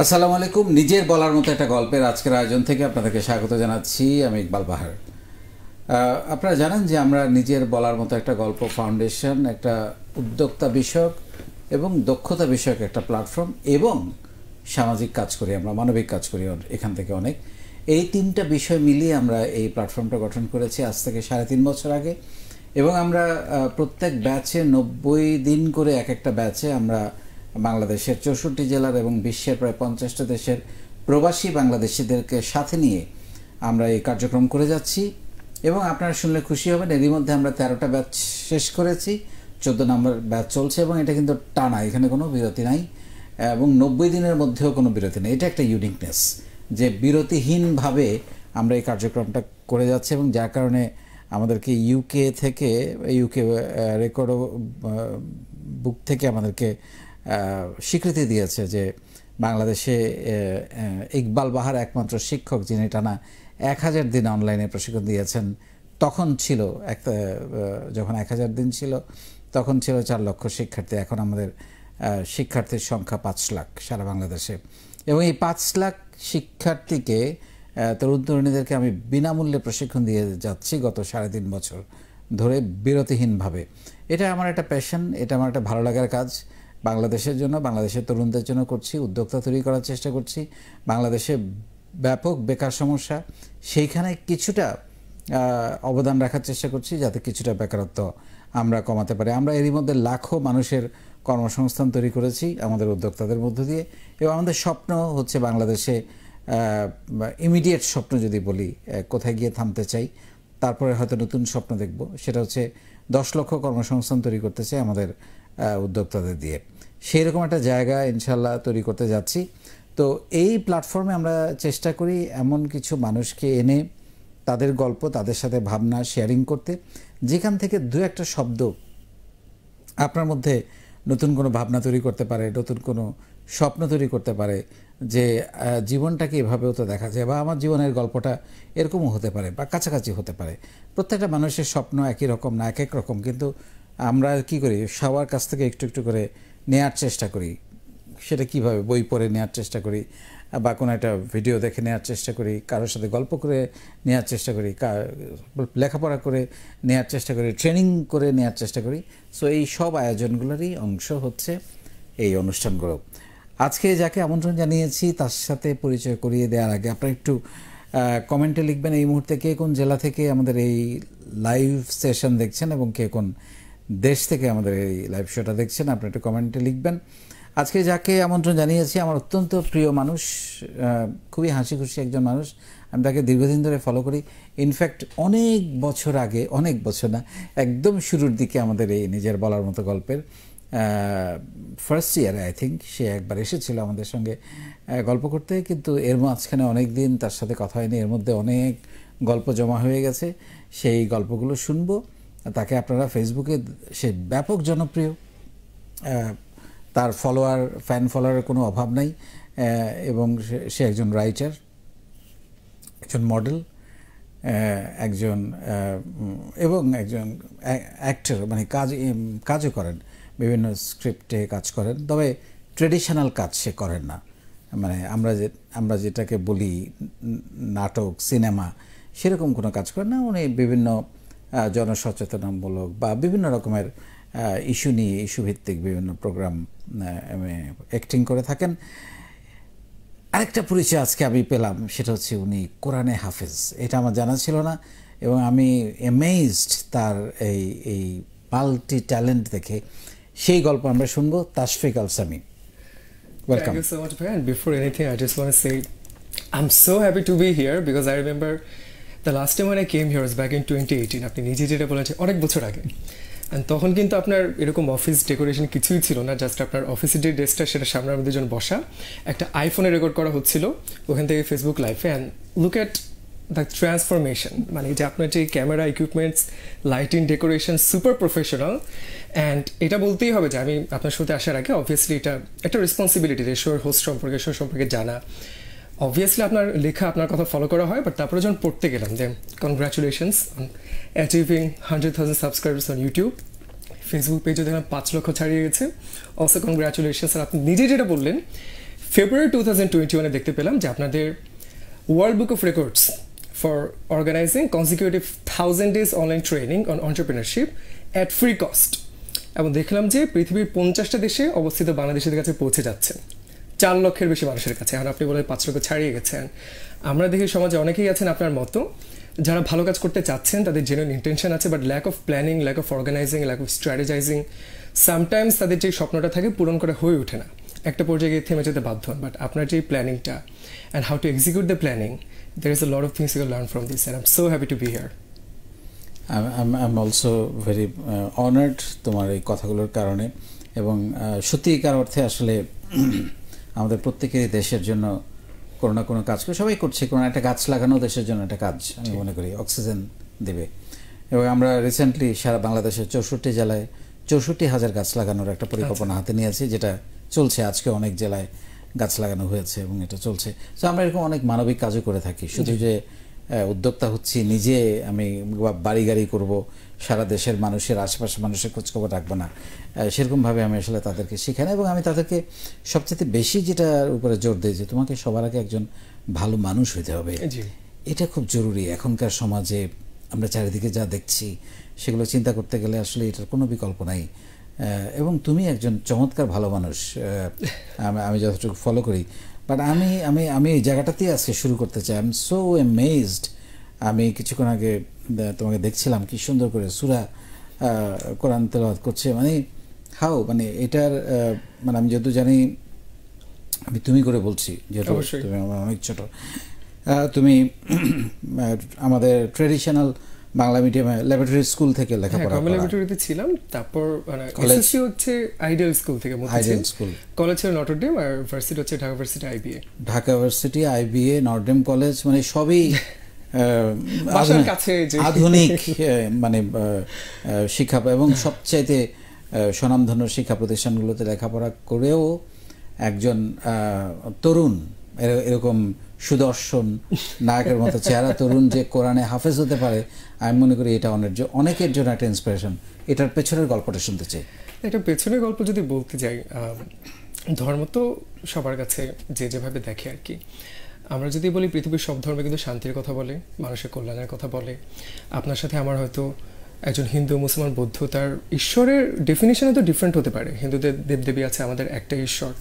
আসসালামু আলাইকুম। নিজের বলার মতো একটা গল্পের আজকের আয়োজন থেকে আপনাদেরকে স্বাগত জানাচ্ছি। আমি ইকবাল বাহার। আপনারা জানেন যে আমরা নিজের বলার মতো একটা গল্প ফাউন্ডেশন একটা উদ্যোক্তা বিষয়ক এবং দক্ষতা বিষয়ক একটা প্ল্যাটফর্ম এবং সামাজিক কাজ করি, আমরা মানবিক কাজ করি এখান থেকে অনেক। এই তিনটা বিষয় মিলিয়ে আমরা এই প্ল্যাটফর্মটা গঠন করেছি আজ থেকে 3.5 বছর আগে, এবং আমরা প্রত্যেক ব্যাচে 90 দিন করে এক একটা ব্যাচে আমরা বাংলাদেশের 64 জেলার এবং বিশ্বের প্রায় 50টা দেশের প্রবাসী বাংলাদেশিদেরকে সাথে নিয়ে আমরা এই কার্যক্রম করে যাচ্ছি। এবং আপনারা শুনলে খুশি হবেন, এরই মধ্যে আমরা 13টা ব্যাচ শেষ করেছি, 14 নম্বর ব্যাচ চলছে এবং এটা কিন্তু টানা, এখানে কোনো বিরতি নাই এবং 90 দিনের মধ্যেও কোনো বিরতি নেই। এটা একটা ইউনিকনেস যে বিরতিহীনভাবে আমরা এই কার্যক্রমটা করে যাচ্ছি, এবং যার কারণে আমাদেরকে ইউকে রেকর্ড বুক থেকে আমাদেরকে স্বীকৃতি দিয়েছে যে বাংলাদেশে ইকবাল বাহার একমাত্র শিক্ষক যিনি টানা 1000 দিন অনলাইনে প্রশিক্ষণ দিয়েছেন। তখন ছিল যখন 1000 দিন ছিল তখন ছিল 4 লক্ষ শিক্ষার্থী, এখন আমাদের শিক্ষার্থীর সংখ্যা 5 লাখ সারা বাংলাদেশে। এবং এই 5 লাখ শিক্ষার্থীকে তরুণ তরুণীদেরকে আমি বিনামূল্যে প্রশিক্ষণ দিয়ে যাচ্ছি গত 3.5 বছর ধরে বিরতিহীনভাবে। এটা আমার একটা প্যাশন, এটা আমার একটা ভালো লাগার কাজ। বাংলাদেশের জন্য, বাংলাদেশের তরুণদের জন্য করছি, উদ্যোক্তা তৈরি করার চেষ্টা করছি। বাংলাদেশে ব্যাপক বেকার সমস্যা, সেইখানে কিছুটা অবদান রাখার চেষ্টা করছি যাতে কিছুটা বেকারত্ব আমরা কমাতে পারি। আমরা এরই মধ্যে লাখো মানুষের কর্মসংস্থান তৈরি করেছি আমাদের উদ্যোক্তাদের মধ্য দিয়ে, এবং আমাদের স্বপ্ন হচ্ছে বাংলাদেশে ইমিডিয়েট স্বপ্ন যদি বলি, কোথায় গিয়ে থামতে চাই, তারপরে হয়তো নতুন স্বপ্ন দেখব, সেটা হচ্ছে 10 লক্ষ কর্মসংস্থান তৈরি করতে চাই আমাদের উদ্যোক্তাদের দিয়ে। সেই রকম একটা জায়গা ইনশাল্লাহ তৈরি করতে যাচ্ছি। তো এই প্ল্যাটফর্মে আমরা চেষ্টা করি এমন কিছু মানুষকে এনে তাদের গল্প, তাদের সাথে ভাবনা শেয়ারিং করতে, যেখান থেকে দু একটা শব্দ আপনার মধ্যে নতুন কোনো ভাবনা তৈরি করতে পারে, নতুন কোনো স্বপ্ন তৈরি করতে পারে যে জীবনটাকে এভাবেও তো দেখা যায়, বা আমার জীবনের গল্পটা এরকমও হতে পারে বা কাছাকাছি হতে পারে। প্রত্যেকটা মানুষের স্বপ্ন একই রকম না, এক এক রকম, কিন্তু আমরা কি করি সবার কাছ থেকে একটু একটু করে নেয়ার চেষ্টা করি। সেটা কিভাবে? বই পড়ে নেওয়ার চেষ্টা করি, বা কোনো একটা ভিডিও দেখে নেওয়ার চেষ্টা করি, কারোর সাথে গল্প করে নেওয়ার চেষ্টা করি, লেখাপড়া করে নেওয়ার চেষ্টা করি, ট্রেনিং করে নেওয়ার চেষ্টা করি। সো এই সব আয়োজনগুলোরই অংশ হচ্ছে এই অনুষ্ঠানগুলো। আজকে যাকে আমন্ত্রণ জানিয়েছি তার সাথে পরিচয় করিয়ে দেওয়ার আগে আপনারা একটু কমেন্টে লিখবেন এই মুহূর্তে কে কোন জেলা থেকে আমাদের এই লাইভ সেশন দেখছেন এবং কে কোন দেশ থেকে আমাদের এই লাইভ শোটা দেখছেন, আপনারা একটু কমেন্টে লিখবেন। আজকে যাকে আমন্ত্রণ জানিয়েছি আমার অত্যন্ত প্রিয় মানুষ, খুবই হাসি খুশি একজন মানুষ। আমি তাকে দীর্ঘদিন ধরে ফলো করি। ইনফ্যাক্ট অনেক বছর আগে, অনেক বছর না, একদম শুরুর দিকে আমাদের এই নিজের বলার মতো গল্পের ফার্স্ট ইয়ারে আই থিঙ্ক সে একবার এসেছিল আমাদের সঙ্গে গল্প করতে, কিন্তু এর মাঝখানে অনেক দিন তার সাথে কথা হয়নি। এর মধ্যে অনেক গল্প জমা হয়ে গেছে, সেই গল্পগুলো শুনবো। তাকে আপনারা ফেসবুকে, সে ব্যাপক জনপ্রিয়, তার ফ্যান ফলোয়ারের কোনো অভাব নাই, এবং সে একজন রাইটার, একজন মডেল, একজন এবং একজন অ্যাক্টর, মানে কাজও করেন, বিভিন্ন স্ক্রিপ্টে কাজ করেন, তবে ট্রেডিশনাল কাজ সে করেন না। মানে আমরা যেটাকে বলি নাটক, সিনেমা, সেরকম কোনো কাজ করেন না। উনি বিভিন্ন জনসচেতনামূলক বা বিভিন্ন রকমের ইস্যু নিয়ে, ইস্যুভিত্তিক বিভিন্ন প্রোগ্রাম অ্যাক্টিং করে থাকেন। আরেকটা পরিচয় আজকে আমি পেলাম, সেটা হচ্ছে উনি কোরআনে হাফেজ। এটা আমার জানা ছিল না, এবং আমি অ্যামেজড তার এই মাল্টি ট্যালেন্ট দেখে। সেই গল্প আমরা শুনবো। তাশফিক আল Sami, welcome. Thank you so much, Bhayan. And before anything, I just want to say I'm so happy to be here because I remember the last time when I came here was back in 2018. আপনি নিজে যেটা বলেছেন অনেক বছর আগে, and তখন কিন্তু আপনার এরকম অফিস ডেকোরেশন কিছুই ছিল না, জাস্ট আপনার অফিসের যে ডেস্কটা সেটা সামনে আমাদের জন্য বসা, একটা আইফোনে রেকর্ড করা হচ্ছিল, ওখান থেকে ফেসবুক লাইভে। And look at the transformation, মানে যে আপনার যে camera equipments, lighting, decoration, super professional. And এটা বলতেই হবে যে আমি আপনার সাথে আসার আগে অবভিয়াসলি এটা একটা রেসপন্সিবিলিটি, শোর হোস্ট সম্পর্কে, শো সম্পর্কে জানা। অবভিয়াসলি আপনার লেখা, আপনার কথা ফলো করা হয়, বাট তারপরে যখন পড়তে গেলাম, then congratulations on achieving 100,000 subscribers on YouTube. Facebook পেজে দেখলাম 5 লক্ষ ছাড়িয়ে গেছে, অলসো কনগ্রাচুলেশনস। আর আপনি নিজে যেটা বললেন ফেব্রুয়ারি 2021 দেখতে পেলাম যে আপনাদের world book of records for organizing consecutive 1000 days online training on entrepreneurship at free cost, এবং দেখলাম যে পৃথিবীর 50টা দেশে অবস্থিত বাংলাদেশের কাছে পৌঁছে যাচ্ছে 4 লক্ষের বেশি মানুষের কাছে। এখন আপনি বলেন 5 লক্ষ ছাড়িয়ে গেছেন। আমরা দেখি সমাজে অনেকেই আছেন আপনার মতো যারা ভালো কাজ করতে চাচ্ছেন, তাদের জেনুইন ইন্টেনশন আছে, but lack of planning, lack of organizing, lack of strategizing, sometimes তাদের যে স্বপ্নটা থাকে পূরণ করা হয়ে ওঠে না, একটা পর্যায়ে গিয়ে থেমে যেতে বাধ্য হন। বাট আপনার যে প্ল্যানিংটা and how to execute the planning, there is a lot of things you can learn from this and I'm so happy to be here. I'm also very honored তোমার এই কথাগুলোর কারণে, এবং সত্যিকার অর্থে আসলে আমাদের প্রত্যেকেরই দেশের জন্য কোনো না কোনো কাজ করে, সবাই করছে, কোনো একটা গাছ লাগানো দেশের জন্য একটা কাজ, আমি মনে করি অক্সিজেন দেবে। এবং আমরা রিসেন্টলি সারা বাংলাদেশের 64 জেলায় 64,000 গাছ লাগানোর একটা পরিকল্পনা হাতে নিয়েছি, যেটা চলছে। আজকে অনেক জেলায় গাছ লাগানো হয়েছে এবং এটা চলছে। তো আমরা এরকম অনেক মানবিক কাজও করে থাকি। শুধু যে উদ্যোক্তা হচ্ছি নিজে আমি বাড়ি গাড়ি করবো, সারা দেশের মানুষের আশেপাশের মানুষের খোঁজখবর রাখবো না, সেরকমভাবে আমি আসলে তাদেরকে শেখাই না। এবং আমি তাদেরকে সবচেয়ে বেশি যেটার উপরে জোর দিই যে তোমাকে সবার আগে একজন ভালো মানুষ হইতে হবে। এটা খুব জরুরি এখনকার সমাজে। আমরা চারিদিকে যা দেখছি সেগুলো চিন্তা করতে গেলে আসলে এটার কোনো বিকল্প নাই। এবং তুমি একজন চমৎকার ভালো মানুষ, আমি যতটুকু ফলো করি। বাট আমি এই জায়গাটাতেই আজকে শুরু করতে চাই। I am so amazed. আমি কিছুক্ষণ আগে তোমাকে দেখছিলাম কি সুন্দর করে সূরা কোরআন তেলাওয়াত করছে, মানে হাউ, মানে এটার মানে আমি যত জানি, আমি তুমি করে বলছি যেহেতু তুমি আমার অনেক ছোট। তুমি আমাদের ট্রেডিশনাল বাংলা মিডিয়ামে ল্যাবরেটরি স্কুল থেকে লেখাপড়া করা। ল্যাবরেটরিতে ছিলাম, তারপর মানে এসএসসি হচ্ছে আইডিয়াল স্কুল থেকে, আইডিয়াল স্কুল, কলেজ ছিল নটরডেম, আর ভার্সিটি হচ্ছে Dhaka varsity IBA. Dhaka varsity IBA, Notre Dame college, মানে সবই আধুনিক মানে শিক্ষা এবং সবচাইতে স্বনামধন্য শিক্ষা প্রতিষ্ঠানগুলোতে লেখাপড়া করেও একজন তরুণ এরকম সুদর্শন নায়কের মতো চেহারা তরুণ যে কোরআনে হাফেজ হতে পারে, আমি মনে করি এটা অনেকের জন্য একটা ইন্সপিরেশন। এটার পেছনের গল্পটা শুনতে চাই। এটা পেছনের গল্প যদি বলতে যাই, ধর্ম তো সবার কাছে যে যেভাবে দেখে আর কি। আমরা যদি বলি পৃথিবীর সব ধর্মে কিন্তু শান্তির কথা বলে, মানুষের কল্যাণের কথা বলে। আপনার সাথে আমার হয়তো একজন হিন্দু, মুসলমান, বৌদ্ধ, তার ঈশ্বরের ডেফিনেশনে তো ডিফারেন্ট হতে পারে। হিন্দুদের দেবদেবী আছে, আমাদের একটাই ঈশ্বর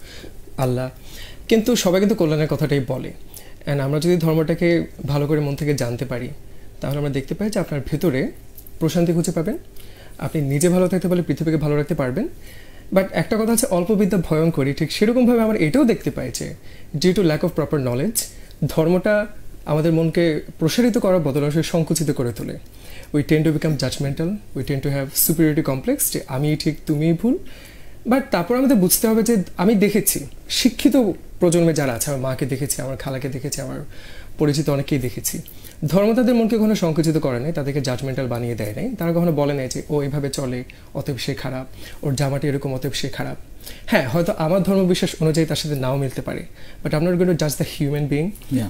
আল্লাহ, কিন্তু সবাই কিন্তু কল্যাণের কথাটাই বলে। অ্যান্ড আমরা যদি ধর্মটাকে ভালো করে মন থেকে জানতে পারি, তাহলে আমরা দেখতে পাই যে আপনার ভেতরে প্রশান্তি খুঁজে পাবেন, আপনি নিজে ভালো থাকতে পারলে পৃথিবীকে ভালো রাখতে পারবেন। বাট একটা কথা হচ্ছে অল্প বিদ্যা ভয়ঙ্করী, ঠিক সেরকমভাবে আমরা এটাও দেখতে পাই যে due to lack of proper knowledge, ধর্মটা আমাদের মনকে প্রসারিত করার বদলে সংকুচিত করে তোলে। We tend to become judgmental, we tend to have superiority complex, যে আমি ঠিক তুমিই ভুল। বাট তারপর আমাদের বুঝতে হবে যে আমি দেখেছি শিক্ষিত প্রজন্মে যারা আছে, আমার মাকে দেখেছি, আমার খালাকে দেখেছি, আমার পরিচিত অনেকেই দেখেছি, ধর্ম তাদের মনকে কখনো সংকুচিত করে নাই, তাদেরকে জাজমেন্টাল বানিয়ে দেয় নাই। তারা কখনো বলে নাই যে ও এইভাবে চলে অতএব সে খারাপ, ওর জামাটি এরকম অতএব সে খারাপ। হ্যাঁ, হয়তো আমার ধর্মবিশ্বাস অনুযায়ী তার সাথে নাও মিলতে পারে, বাট আপনার গোয়েন টু জাজ the human being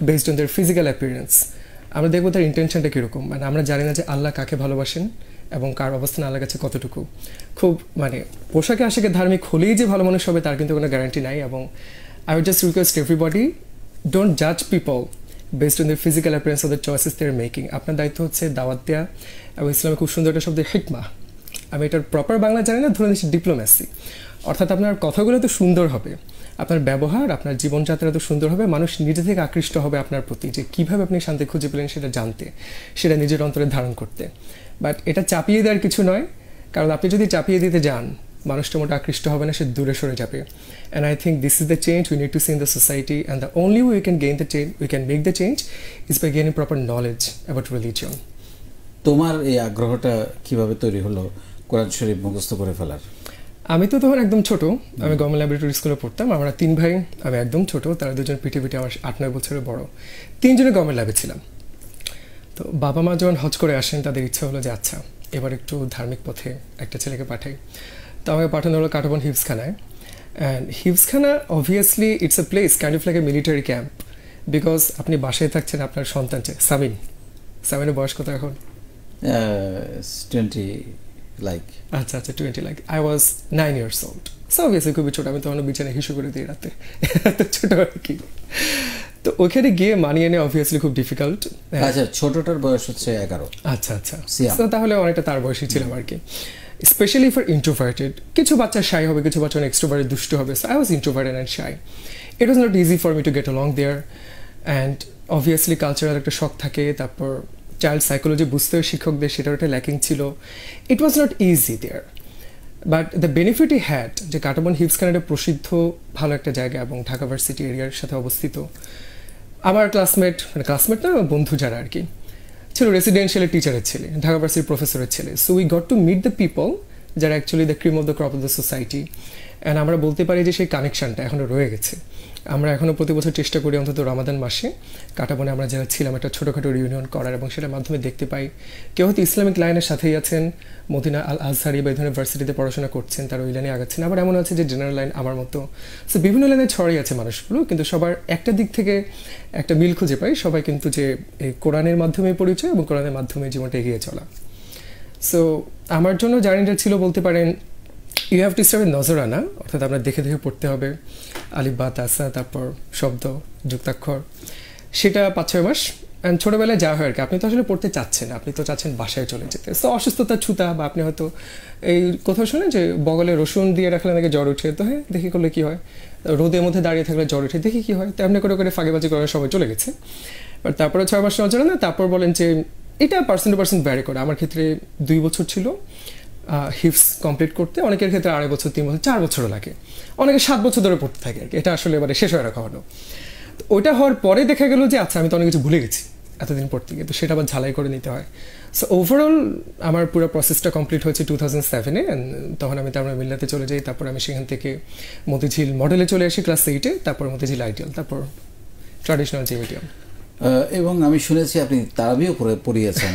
based on their physical appearance. আমরা দেখবো তার ইন্টেনশনটা কীরকম। মানে আমরা জানি না যে আল্লাহ কাকে ভালোবাসেন এবং কার অবস্থান আল্লাহর কাছে কতটুকু। খুব মানে পোশাকে আশাকে ধার্মিক হলেই যে ভালো মানুষ হবে তার কিন্তু কোনো গ্যারান্টি নাই। এবং I would just request everybody, don't judge people based on their physical appearance or the choices they're making. আপনার দায়িত্ব হচ্ছে দাওয়াত দেওয়া, এবং ইসলামে খুব সুন্দর একটা শব্দ হিকমা, আমি এটার প্রপার বাংলা জানি না, ধরে নিচ্ছি ডিপ্লোম্যাসি। অর্থাৎ আপনার কথাগুলো তো সুন্দর হবে, আপনার ব্যবহার, আপনার জীবনযাত্রা তো সুন্দর হবে, মানুষ নিজে থেকে আকৃষ্ট হবে আপনার প্রতি, যে কীভাবে আপনি শান্তি খুঁজে পেলেন সেটা জানতে, সেটা নিজের অন্তরে ধারণ করতে। বাট এটা চাপিয়ে দেওয়ার কিছু নয়, কারণ আপনি যদি চাপিয়ে দিতে যান, মানুষটা মোটা আকৃষ্ট হবে না, সে দূরে সরে যাবে। And I think this is the change we need to see in the society, and the only way we can gain the change, we can make the change, is by gaining proper knowledge about religion. তোমার এই আগ্রহটা কিভাবে তৈরি হলো কোরআন শরীফ মুখস্থ করে ফেলার? আমি তো তখন একদম ছোট, আমি গভর্নমেন্ট ল্যাবরেটরি স্কুলে পড়তাম। আমরা 3 ভাই, আমি একদম ছোট, তারা 2জন পিঠে আমার 8-9 বছরের বড়, 3জনে গভর্নমেন্ট ল্যাবে ছিলাম। তো বাবা মা যখন হজ করে আসেন, তাদের ইচ্ছা হলো যে আচ্ছা এবার একটু ধার্মিক পথে একটা ছেলেকে পাঠাই। তো আমাকে পাঠানো হলো কাটাবন হিফজখানায়। অ্যান্ড হিফজখানা obviously it's a place kind of like a military camp, because আপনি বাসায় থাকছেন, আপনার সন্তান সামিনের বয়স কত এখন? লাইক? আচ্ছা আচ্ছা 20 like I was 9 years old. So obviously খুবই ছোট, আমি তখন বিছানায় হিসু করে দিই রাতে, এত ছোট আর কি। তো ওখানে গিয়ে মানিয়ে নেওয়া অবভিয়াসলি খুব ডিফিকাল্ট। আচ্ছা, ছোটটার বয়স হচ্ছে 11। আচ্ছা আচ্ছা, তো তাহলে অনেকটা তার বয়সী ছিলাম আর কি। স্পেশালি ফর ইন্ট্রোভার্টেড, কিছু বাচ্চা শাই হবে, কিছু বাচ্চা অনেক এক্সট্রোভার্টেড দুষ্ট হবে। So I was introverted and shy. It was not easy for me to get along there, and obviously cultural একটা শখ থাকে। তারপর চাইল্ড সাইকোলজি বুঝতেও শিক্ষকদের সেটার একটা ল্যাকিং ছিল। It was not easy there, but the benefit I had যে কাটাবন হিপস কানাডা প্রসিদ্ধ ভালো একটা জায়গা এবং ঢাকা ভার্সিটি এরিয়ার সাথে অবস্থিত। আমার ক্লাসমেট, মানে ক্লাসমেট না, বন্ধু যারা আর কি ছিল, রেসিডেন্সিয়ালের টিচারের ছেলে, ঢাকা ভার্সিটির প্রফেসরের ছেলে। So we got to meet the people যারা actually the cream of the crop of the society. And আমরা বলতে পারি যে সেই কানেকশানটা এখনও রয়ে গেছে। আমরা এখনও প্রতি বছর চেষ্টা করি অন্তত রমাদান মাসে কাটাবনে আমরা যারা ছিলাম একটা ছোটোখাটো রিউনিয়ন করার, এবং সেটার মাধ্যমে দেখতে পাই কেউ হয়তো ইসলামিক লাইনের সাথেই আছেন, মদিনা আল আজহারি বা এই ধরনের ভার্সিটিতে পড়াশোনা করছেন, তারা ওই লাইনে আগাচ্ছেন। আবার এমন আছে যে জেনারেল লাইন আমার মতো। সো বিভিন্ন লাইনে ছড়িয়ে আছে মানুষগুলো, কিন্তু সবার একটা দিক থেকে একটা মিল খুঁজে পাই সবাই, কিন্তু যে এই কোরআনের মাধ্যমে পরিচয় এবং কোরআনের মাধ্যমে জীবনটা এগিয়ে চলা। সো আমার জন্য জার্নিটা ছিল বলতে পারেন you have to start with নজরানা, অর্থাৎ আপনার দেখে দেখে পড়তে হবে, আলিফ বা তাসা, তারপর শব্দ যুক্তাক্ষর, সেটা 5-6 মাস। অ্যান্ড ছোটোবেলায় যা হয় আর কি, আপনি তো আসলে পড়তে চাচ্ছেন, আপনি তো চাচ্ছেন বাসায় চলে যেতে। সো অসুস্থতার ছুতা, বা আপনি হয়তো এই কোথাও শুনে যে বগলে রসুন দিয়ে রাখলে নাকি জ্বর উঠে, তো হ্যাঁ দেখি করলে কী হয়, রোদের মধ্যে দাঁড়িয়ে থাকলে জ্বর উঠে, দেখি কী হয়, তেমনি করে করে ফাঁকিবাজি করার সময় চলে গেছে। বাট তারপরে 6 মাস নজরানা, তারপর বলেন যে এটা পার্সেন্ট টু পার্সেন্ট ভ্যারি করে। আমার ক্ষেত্রে 2 বছর ছিল হিপস কমপ্লিট করতে, অনেকের ক্ষেত্রে 2.5 বছর, 3 বছর, 4 বছরও লাগে, অনেকে 7 বছর ধরে পড়তে থাকে আর কি। এটা আসলে এবারে শেষ হয়ে রাখা হলো। তো ওইটা হওয়ার পরে দেখা গেল যে আচ্ছা আমি তো অনেক কিছু ভুলে গেছি এতদিন পড়তে গিয়ে, তো সেটা আবার ঝালাই করে নিতে হয়। সো ওভারঅল আমার পুরো প্রসেসটা কমপ্লিট হয়েছে 2007-এ। তখন আমি তারপরে মিল্লাতে চলে যাই, তারপর আমি সেখান থেকে মতিঝিল মডেলে চলে আসি ক্লাস 8-এ, তারপর মতিঝিল আইডিয়াল, তারপর ট্র্যাডিশনাল যে মিডিয়াম। এবং আমি শুনেছি আপনি তারাবিও পড়িয়েছেন,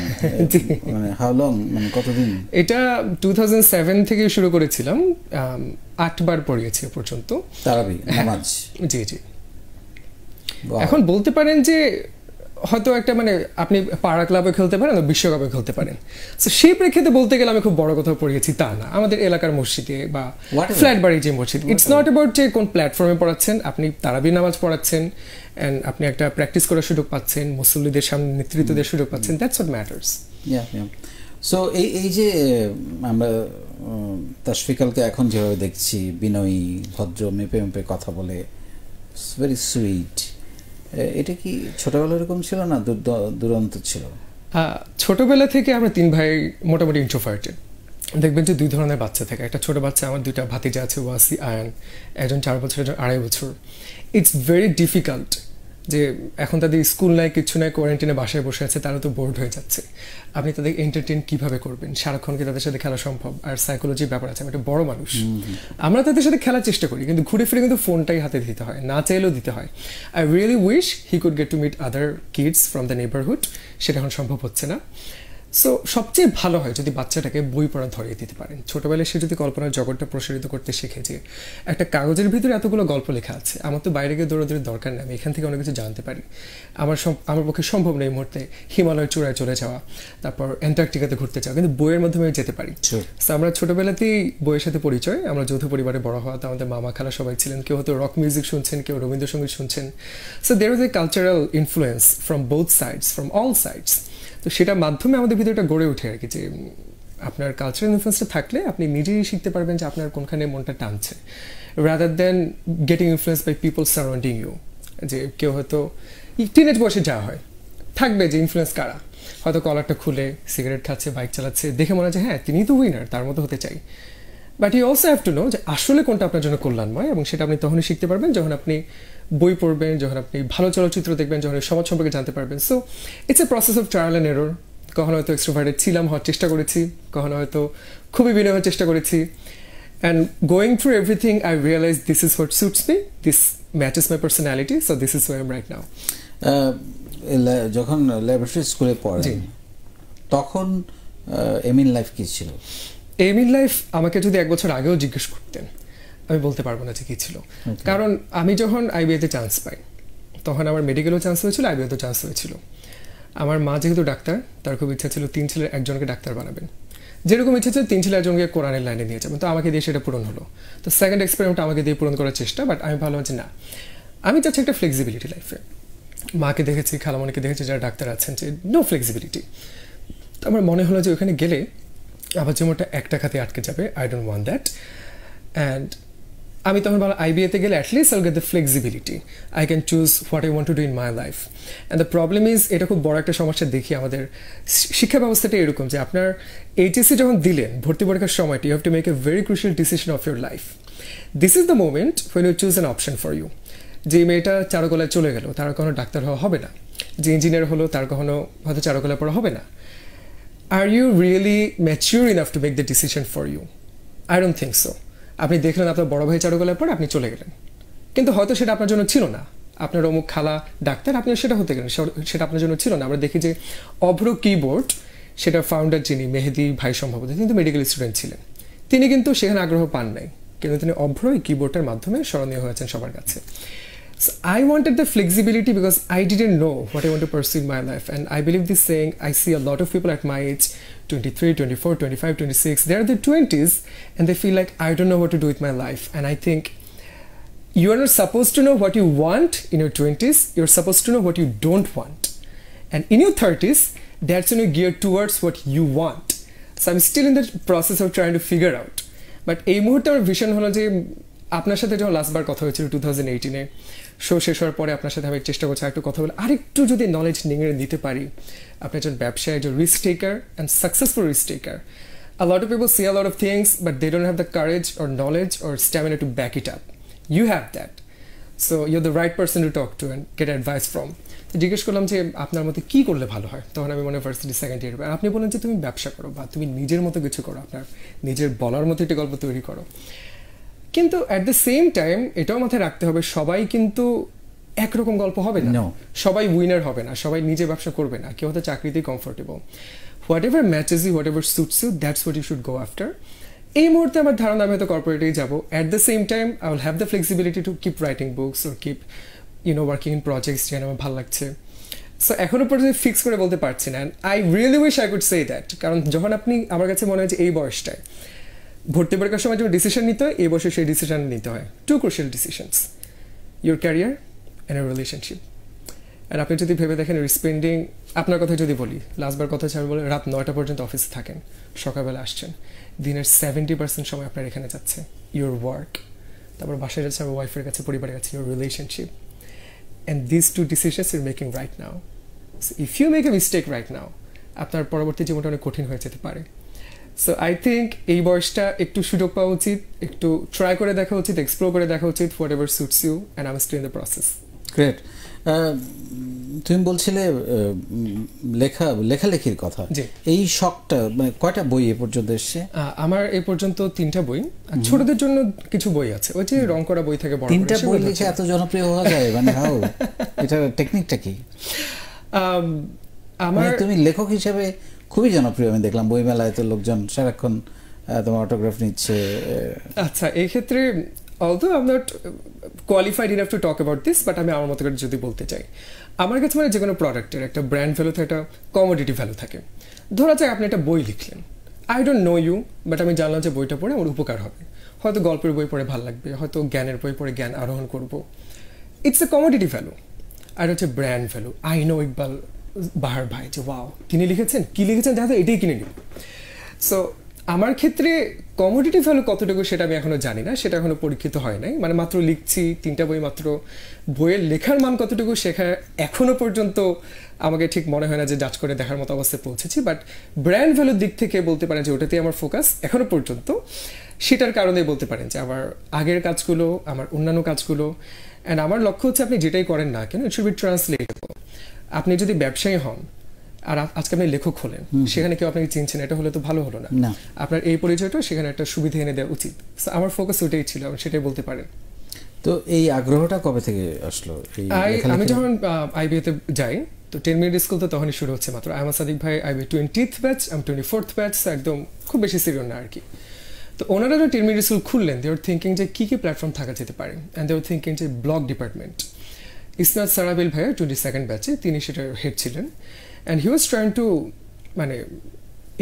মানে হাউ লং, মানে কতদিন? এটা 2007 থেকে শুরু করেছিলাম, 8 বার পড়িয়েছি পর্যন্ত তারাবি নামাজ। জি জি। এখন বলতে পারেন যে হয়তো একটা মানে আপনি পাড়া ক্লাবে খেলতে পারেন, বিশ্বকাপে খেলতে পারেন। সো সেই প্রেক্ষিতে বলতে গেলে আমি খুব বড় কোথাও পড়িয়েছি তা না, আমাদের এলাকার মসজিদে বা ফ্ল্যাট বাড়ি যে মসজিদ। ইটস নট অ্যাবাউট যে কোন প্ল্যাটফর্মে পড়াচ্ছেন, আপনি তারাবি নামাজ পড়াচ্ছেন অ্যান্ড আপনি একটা প্র্যাকটিস করার সুযোগ পাচ্ছেন, মুসল্লিদের সামনে নেতৃত্ব দেওয়ার সুযোগ পাচ্ছেন, দ্যাটস হোয়াট ম্যাটার্স। সো এই যে আমরা তাশফিকালকে এখন যেভাবে দেখছি, বিনয়ী, ভদ্র, মেপে মেপে কথা বলে, ভেরি সুইট, এটা কি ছোটবেলা এরকম ছিল না দুরন্ত ছিল? ছোটবেলা থেকে আমরা 3 ভাই মোটামুটি ইন্ট্রোভার্টেড। দেখবেন যে 2 ধরনের বাচ্চা থাকে, একটা ছোট বাচ্চা, আমার 2টা ভাতিজা আছে, ওয়াসি, আয়ান, একজন 4 বছর, একজন 2.5 বছর। ইটস ভেরি ডিফিকাল্ট যে এখন তাদের স্কুল নাই, কিছু নাই, কোয়ারেন্টাইনে বাসায় বসে আছে, তারা তো বোর্ড হয়ে যাচ্ছে। আপনি তাদের এন্টারটেইন কীভাবে করবেন? সারাক্ষণ কি তাদের সাথে খেলা সম্ভব? আর সাইকোলজির ব্যাপার আছে, আমি একটা বড় মানুষ, আমরা তাদের সাথে খেলার চেষ্টা করি, কিন্তু ঘুরে ফিরে কিন্তু ফোনটাই হাতে দিতে হয়, না চাইলেও দিতে হয়। I really wish he could get to meet other kids from the neighbourhood, সেটা এখন সম্ভব হচ্ছে না। সো সবচেয়ে ভালো হয় যদি বাচ্চাটাকে বই পড়া ধরিয়ে দিতে পারেন। ছোটোবেলায় সে যদি কল্পনার জগৎটা প্রসারিত করতে শিখে যে একটা কাগজের ভিতরে এতগুলো গল্প লেখা আছে, আমার তো বাইরে গিয়ে দৌড়াদৌড়ির দরকার নেই, আমি এখান থেকে অনেক কিছু জানতে পারি। আমার পক্ষে সম্ভব নেই এই মুহূর্তে হিমালয়ের চূড়ায় চলে যাওয়া, তারপর অ্যান্টার্কটিকাতে ঘুরতে যাওয়া, কিন্তু বইয়ের মাধ্যমে যেতে পারি। সো আমরা ছোটোবেলাতেই বইয়ের সাথে পরিচয়, আমরা যৌথ পরিবারে বড় হওয়া, তো আমাদের মামা খালা সবাই ছিলেন, কেউ হয়তো রক মিউজিক শুনছেন, কেউ রবীন্দ্রসঙ্গীত শুনছেন। So there was a cultural influence from both sides, from all sides. তো সেটার মাধ্যমে আমাদের ভিতরে একটা গড়ে ওঠে আর কি, যে আপনার কালচারাল ইনফ্লুয়েন্সটা থাকলে আপনি নিজেই শিখতে পারবেন যে আপনার কোনখানে মনটা টানছে, rather than getting influence by people surrounding you. যে কেউ হয়তো টিনেজ বয়সে যা হয় থাকবে যে ইনফ্লুয়েন্স কারা, হয়তো কলারটা খুলে সিগারেট খাচ্ছে, বাইক চালাচ্ছে, দেখে মনে হচ্ছে হ্যাঁ তিনিই তো উইনার, তার মতো হতে চাই। But you also have to know যে আসলে কোনটা আপনার জন্য কল্যাণময়, এবং সেটা আপনি তখনই শিখতে পারবেন যখন আপনি বই পড়বেন, যখন আপনি ভালো চলচ্চিত্র দেখবেন, যখন সমাজ সম্পর্কে জানতে পারবেন। So it's a process of trial and error. কখনো হয়তো এক্সট্রোভার্টেড ছিলাম, হওয়ার চেষ্টা করেছি, কখনো হয়তো খুবই বিনয় হওয়ার চেষ্টা করেছি। And going through everything I realise this is what suits me, this matches my personality, so this is why I am right now. যখন ল্যাবরেটরি স্কুলে পড়েন তখন এমিন লাইফ কি ছিল? এমিন লাইফ আমাকে যদি 1 বছর আগেও জিজ্ঞেস করতেন আমি বলতে পারবো না যে কী ছিল। কারণ আমি যখন আইবিএতে চান্স পাই তখন আমার মেডিকেলও চান্স হয়েছিল, আইবিএতেও চান্স হয়েছিল। আমার মা যেহেতু ডাক্তার, তার খুব ইচ্ছা ছিল 3 ছেলের একজনকে ডাক্তার বানাবেন, যেরকম ইচ্ছা ছিল 3 ছেলে একজনকে কোরআনের লাইনে নিয়ে যাবেন, তো আমাকে দিয়ে সেটা পূরণ হলো। তো সেকেন্ড এক্সপেরিমেন্ট আমাকে দিয়ে পূরণ করার চেষ্টা, বাট আমি ভাবলাম যে না, আমি চাচ্ছি একটা ফ্লেক্সিবিলিটি লাইফে। মাকে দেখেছি, খালামণিকে দেখেছি যারা ডাক্তার আছেন, যে নো ফ্লেক্সিবিলিটি। তো আমার মনে হলো যে ওখানে গেলে আবার যেমনটা একটা খাতে আটকে যাবে, I don't want that. And আমি তখন ভালো আইবিএতে গেলে অ্যাটলিস্ট আইল get the flexibility, I can choose what I want to do in my life. And the problem is, এটা খুব বড় একটা সমস্যা দেখি আমাদের শিক্ষা ব্যবস্থাটা এরকম যে আপনার এইচএসসি যখন দিলেন, ভর্তি পরীক্ষার সময়টি, you have to make a very crucial decision of your life. This is the moment when you choose an option for you. যে মেয়েটা চারুকলায় চলে গেল, তার কখনো ডাক্তার হওয়া হবে না। যে ইঞ্জিনিয়ার হলো, তার কখনো হয়তো চারুকলায় পড়া হবে না। Are you really mature enough to make the decision for you? I don't think so. আপনি দেখলেন আপনার বড় ভাই চারুকলায় পড়ে, আপনি চলে গেলেন, কিন্তু হয়তো সেটা আপনার জন্য ছিল না। আপনার অমুক খালা ডাক্তার, আপনি সেটা হতে গেলেন, সেটা আপনার জন্য ছিল না। আমরা দেখি যে অভ্র কিবোর্ড, সেটার ফাউন্ডার যিনি, মেহেদি ভাই সম্ভবত, তিনি তো মেডিকেল স্টুডেন্ট ছিলেন, তিনি কিন্তু সেখানে আগ্রহ পান নাই, কিন্তু তিনি অভ্র এই কিবোর্ডের মাধ্যমে স্মরণীয় হয়েছেন সবার কাছে। So I wanted the flexibility because I didn't know what I want to pursue in my life. And I believe this saying, I see a lot of people at my age, 23, 24, 25, 26, they're in their 20s and they feel like, I don't know what to do with my life. And I think you are not supposed to know what you want in your 20s, you're supposed to know what you don't want. And in your 30s, that's when you gear towards what you want. So I'm still in the process of trying to figure out. But এই মুহূর্তে আমার vision হলো যে, আপনার সাথে যখন লাস্টবার কথা হয়েছিল 2018-এ, শো শেষ হওয়ার পরে আপনার সাথে আমি চেষ্টা করছি একটু কথা বলে আরেকটু যদি নলেজ নিয়ে দিতে পারি। আপনি একজন ব্যবসায়ী, একজন risk taker and successful risk taker. A lot of people see a lot of things, but they don't have the courage or knowledge or stamina to back it up. You have that. So you're the right person to talk to and get advice from. তো জিজ্ঞেস করলাম যে আপনার মতে কী করলে ভালো হয়, তখন আমি মনে ভার্সিটি সেকেন্ড ইয়ার, আর আপনি বলেন যে তুমি ব্যবসা করো বা তুমি নিজের মতো কিছু করো, আপনার নিজের বলার মতো একটি গল্প তৈরি করো। কিন্তু অ্যাট দ্য সেম টাইম এটাও মাথায় রাখতে হবে, সবাই কিন্তু একরকম গল্প হবে না, সবাই উইনার হবে না, সবাই নিজে ব্যবসা করবে না, কেউ হয়তো চাকরিতেই comfortable. Whatever matches you, whatever suits you, that's what you should go after. এই মুহূর্তে আমার ধারণা আমি হয়তো কর্পোরেটেই যাবো। At the same time I will have the flexibility to keep writing books or keep working in projects যেন আমার ভালো লাগছে। সো এখনো পর্যন্ত ফিক্স করে বলতে পারছি না। I really wish I could say that, কারণ যখন আপনি, আমার কাছে মনে হয় যে এই বয়সটায় ভর্তি পরীক্ষার সময় যখন ডিসিশন নিতে হয়, এই বয়সে সেই ডিসিশন নিতে হয়। Two crucial decisions, your career and your relationship. আর আপনি যদি ভেবে দেখেন স্পেন্ডিং, আপনার কথা যদি বলি, লাস্টবার কথা ছাড়া বলে রাত 9টা পর্যন্ত অফিসে থাকেন, সকালবেলা আসছেন, দিনের 70% সময় আপনার এখানে যাচ্ছে, ইউর ওয়ার্ক, তারপর বাসায় যাচ্ছে আমার ওয়াইফের কাছে, পরিবারের কাছে, your relationship. And this two decisions you're making right now. So if you make a mistake right now, আপনার পরবর্তী জীবনটা অনেক কঠিন হয়ে যেতে পারে। সো আই থিঙ্ক এই বয়সটা একটু সুযোগ পাওয়া উচিত, একটু ট্রাই করে দেখা উচিত, এক্সপ্লোর করে দেখা উচিত, whatever suits you, and I am still in the process. Great. তুমি বলছিলে লেখালেখির কথা, এই শখটা কয়টা বই এ পর্যন্ত এসছে? আমার এ পর্যন্ত 3টা বই, আর ছোটদের জন্য কিছু বই আছে, ওই যে রং করা বই থেকে বড় 3টা বই লিখে এত জনপ্রিয় হওয়া যায়, মানে হাউ, এটা টেকনিকটা কি? আমার, তুমি লেখক হিসেবে খুবই জনপ্রিয়, আমি দেখলাম বইমেলায় তো লোকজন সারাক্ষণ তোমার অটোগ্রাফ নিচ্ছে। আচ্ছা, এই ক্ষেত্রে although I'm not qualified enough to talk about this, but আমি আমার মতো করে যদি বলতে চাই, আমার কাছে মানে যে কোনো প্রোডাক্টের একটা ব্র্যান্ড ভ্যালু থাকে, একটা কমোডিটি ভ্যালু থাকে। ধরা যায় আপনি একটা বই লিখলেন, I don't know you, but আমি জানলাম যে বইটা পড়ে আমার উপকার হবে, হয়তো গল্পের বই পড়ে ভালো লাগবে, হয়তো জ্ঞানের বই পড়ে জ্ঞান আরোহণ করব। It's a commodity value. আর হচ্ছে brand value. I know Iqbal Bahar ভাই, যে ওয়াও তিনি লিখেছেন, কি লিখেছেন দেখা যায়, এটাই কিনে নিব। সো আমার ক্ষেত্রে কমোডিটি ভ্যালু কতটুকু সেটা আমি এখনো জানি না, সেটা এখনো পরীক্ষিত হয় নাই। মানে মাত্র লিখছি 3টা বই, মাত্র বইয়ের লেখার মান কতটুকু শেখা এখনো পর্যন্ত আমাকে ঠিক মনে হয় না যে জাজ করে দেখার মতো অবস্থায় পৌঁছেছি। বাট ব্র্যান্ড ভ্যালুর দিক থেকে বলতে পারেন যে ওটাতেই আমার ফোকাস এখনো পর্যন্ত। সেটার কারণে বলতে পারেন যে আমার আগের কাজগুলো, আমার অন্যান্য কাজগুলো, অ্যান্ড আমার লক্ষ্য হচ্ছে আপনি যেটাই করেন না কেন, ইট শুড বি ট্রান্সলেটেবল। আপনি যদি ব্যবসায়ী হন আর আজকে আপনি লেখক হলেন, সেখানে কেউ আপনাকে চিনছেন, এটা হলে তো ভালো হলো না। আপনার এই পরিচয়টা সেখানে একটা সুবিধা এনে দেওয়া উচিত। আমার ফোকাস ওটাই ছিল, সেটাই বলতে পারেন। তো এই আগ্রহটা কবে থেকে আসলো? আমি যখন আইবিএতে যাই, তো 10 মিনিট স্কুল তো তখনই শুরু হচ্ছে মাত্র। আমার সাদিক ভাই আইবি 20th ব্যাচ, আমি 24th ব্যাচ, একদম খুব বেশি সিরিয়াল না আর কি। তো ওনারা যখন 10 মিনিট স্কুল খুললেন, দে ওয়ার থিঙ্কিং যে কী কী প্ল্যাটফর্ম থাকা যেতে পারে, অ্যান্ড দে ওয়ার থিঙ্কিং যে ব্লগ ডিপার্টমেন্ট। ইসনাদ সারাবিল ভাইয়া 22nd ব্যাচে, তিনি সেটার হেড ছিলেন, and he was trying to মানে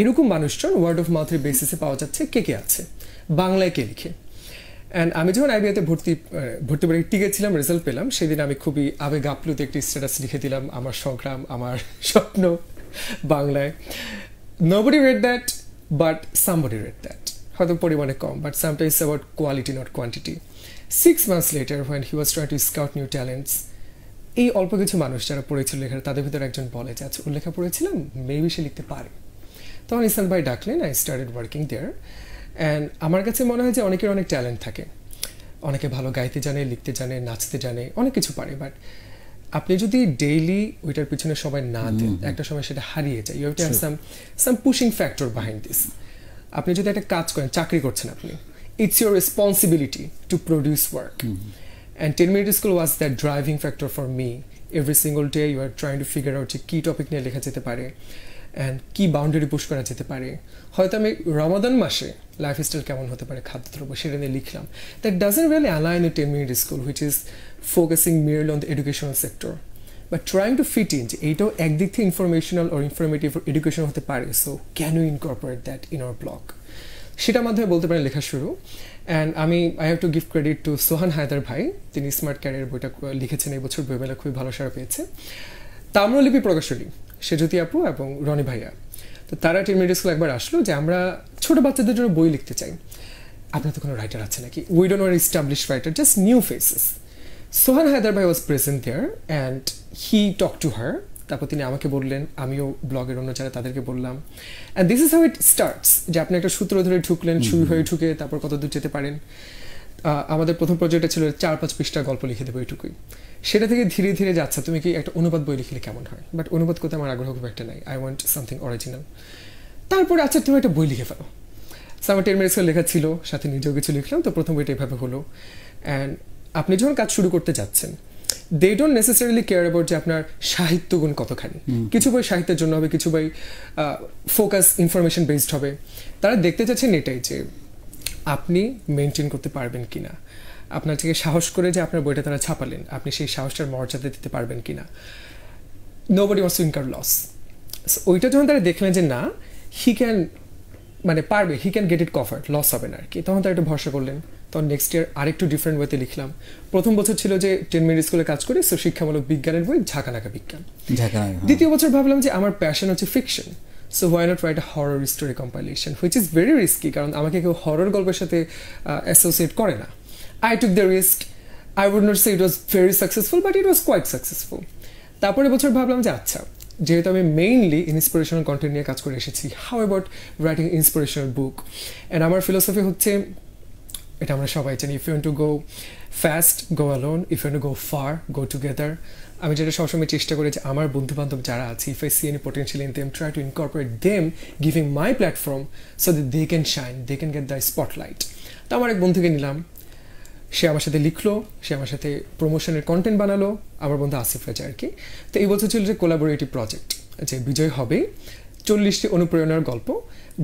এরকম মানুষজন ওয়ার্ড অফ মাউথের বেসিসে পাওয়া যাচ্ছে কে কে আছে, বাংলায় কে লিখে। অ্যান্ড আমি যখন আইবিএতে ভর্তি পরীক্ষা গেছিলাম, রেজাল্ট পেলাম, সেদিন আমি খুবই আবেগ আপ্লুত একটি স্ট্যাটাস লিখে দিলাম, আমার সংগ্রাম, আমার স্বপ্ন বাংলায়। Nobody read that, but somebody read that, হয়তো পরিমাণে কম, but sometimes about quality not quantity. 6 months later when he was trying to scout new talents, এই অল্প কিছু মানুষ যারা পড়েছিল লেখার, তাদের ভিতরে একজন বলে যে আচ্ছা ওর লেখা পড়েছিলাম, মেবি সে লিখতে পারে। তখন ইসান ভাই ডাকলেন, I started working there. And আমার কাছে মনে হয় যে অনেকের অনেক ট্যালেন্ট থাকে, অনেকে ভালো গাইতে জানে, লিখতে জানে, নাচতে জানে, অনেক কিছু পারে, বাট আপনি যদি ডেইলি ওইটার পিছনে সবাই না দেন, একটা সময় সেটা হারিয়ে যায়। You have to have some pushing factor behind this. আপনি যদি একটা কাজ করেন, চাকরি করছেন আপনি, it's your responsibility to produce work. And 10-minute school was that driving factor for me. Every single day you are trying to figure out যে কী topic নিয়ে লেখা যেতে পারে অ্যান্ড কী বাউন্ডারি পুশ করা যেতে পারে। হয়তো আমি রমাদান মাসে লাইফস্টাইল কেমন হতে পারে, খাদ্যদ্রব্য, সেটা নিয়ে লিখলাম। That doesn't really align A 10-minute school which is focusing merely on the educational sector, but trying to fit in যে এইটাও একদিক থেকে informational or informative or education হতে পারে, so can we incorporate that in our blog? সেটার মাধ্যমে বলতে পারেন লেখা শুরু। And I have to give credit to Sohan Haider ভাই, তিনি স্মার্ট ক্যারিয়ার বইটা লিখেছেন এই বছর, বইমেলা খুবই ভালো সাড়া পেয়েছে। তাম্রলিপি প্রকাশনী, সেজতি আপু এবং রনি ভাইয়া, তো তারা 10-minute school একবার আসলো যে আমরা ছোটো বাচ্চাদের জন্য বই লিখতে চাই, আপনার তো কোনো রাইটার আছে নাকি? We don't want establish writer, just new faces. Sohan Haider ভাই was present there and he talk to her. তারপর তিনি আমাকে বললেন, আমিও ব্লগের অন্য যারা তাদেরকে বললাম, and this is how it starts, যে আপনি একটা সূত্র ধরে ঢুকলেন, শুরু হয়ে ঢুকে তারপর কত দূর যেতে পারেন। আমাদের প্রথম প্রজেক্টটা ছিল 4-5 পৃষ্ঠা গল্প লিখে দেবো, এইটুকুই। সেটা থেকে ধীরে ধীরে যাচ্ছে, তুমি কি একটা অনুবাদ বই লিখলে কেমন হয়, বাট অনুবাদ করতে আমার আগ্রহ খুব একটা নাই, আই ওয়ান্ট সামথিং অরিজিনাল। তারপরে আচ্ছা তুমি একটা বই লিখে ফেলো। সো আমার 10 minutes লেখা ছিল, সাথে নিজেও কিছু লিখলাম, তো প্রথম বইটা এভাবে হলো। অ্যান্ড আপনি যখন কাজ শুরু করতে যাচ্ছেন, they don't necessarily care about যে আপনার সাহিত্য গুণ কতখানি। কিছু বই সাহিত্যের জন্য হবে, কিছু বই ফোকাস ইনফরমেশন বেসড হবে। তারা দেখতে চাচ্ছেন এটাই যে আপনি মেনটেন করতে পারবেন কিনা, আপনার থেকে সাহস করে যে আপনার বইটা তারা ছাপালেন, আপনি সেই সাহসটার মর্যাদা দিতে পারবেন কিনা। Nobody wants to incur loss. ওইটা যখন তারা দেখলেন যে না, হি ক্যান, মানে পারবে, he can get it covered, loss হবে না আর কি, তখন তারা একটু ভরসা করলেন। তখন নেক্সট ইয়ার আরেকটু ডিফারেন্ট ওয়েতে লিখলাম। প্রথম বছর ছিল যে 10-minute স্কুলে কাজ করি, সো শিক্ষামূলক বিজ্ঞানের বই, ঝাঁকানাকা বিজ্ঞান। দ্বিতীয় বছর ভাবলাম যে আমার প্যাশন হচ্ছে fiction, so why not write a horror story compilation, which is very risky, কারণ আমাকে কেউ হরর গল্পের সাথে অ্যাসোসিয়েট করে না। I took the risk, I would not say it was very successful, but it was quite successful. তারপরে বছর ভাবলাম যে আচ্ছা, যেহেতু আমি মেইনলি ইন্সপিরেশনাল কন্টেন্ট নিয়ে কাজ করে এসেছি, how about writing inspirational book. And আমার ফিলোসফি হচ্ছে, এটা আমরা সবাই জানি, if you want to go fast go alone, if you want to go far go together. আমি যেটা সবসময় চেষ্টা করি যে আমার বন্ধুবান্ধব যারা আছে, if I see any potential in them, try to incorporate them, giving my platform so that they can shine, they can get the spotlight. তো আমার এক বন্ধুকে নিলাম, সে আমার সাথে লিখলো, সে আমার সাথে প্রমোশনের কন্টেন্ট বানালো, আমার বন্ধু আসিফ রাজা আর কি। তো এই বছর ছিল যে কোলাবোরেটিভ প্রজেক্ট, যে বিজয় হবে 40টি অনুপ্রেরণার গল্প।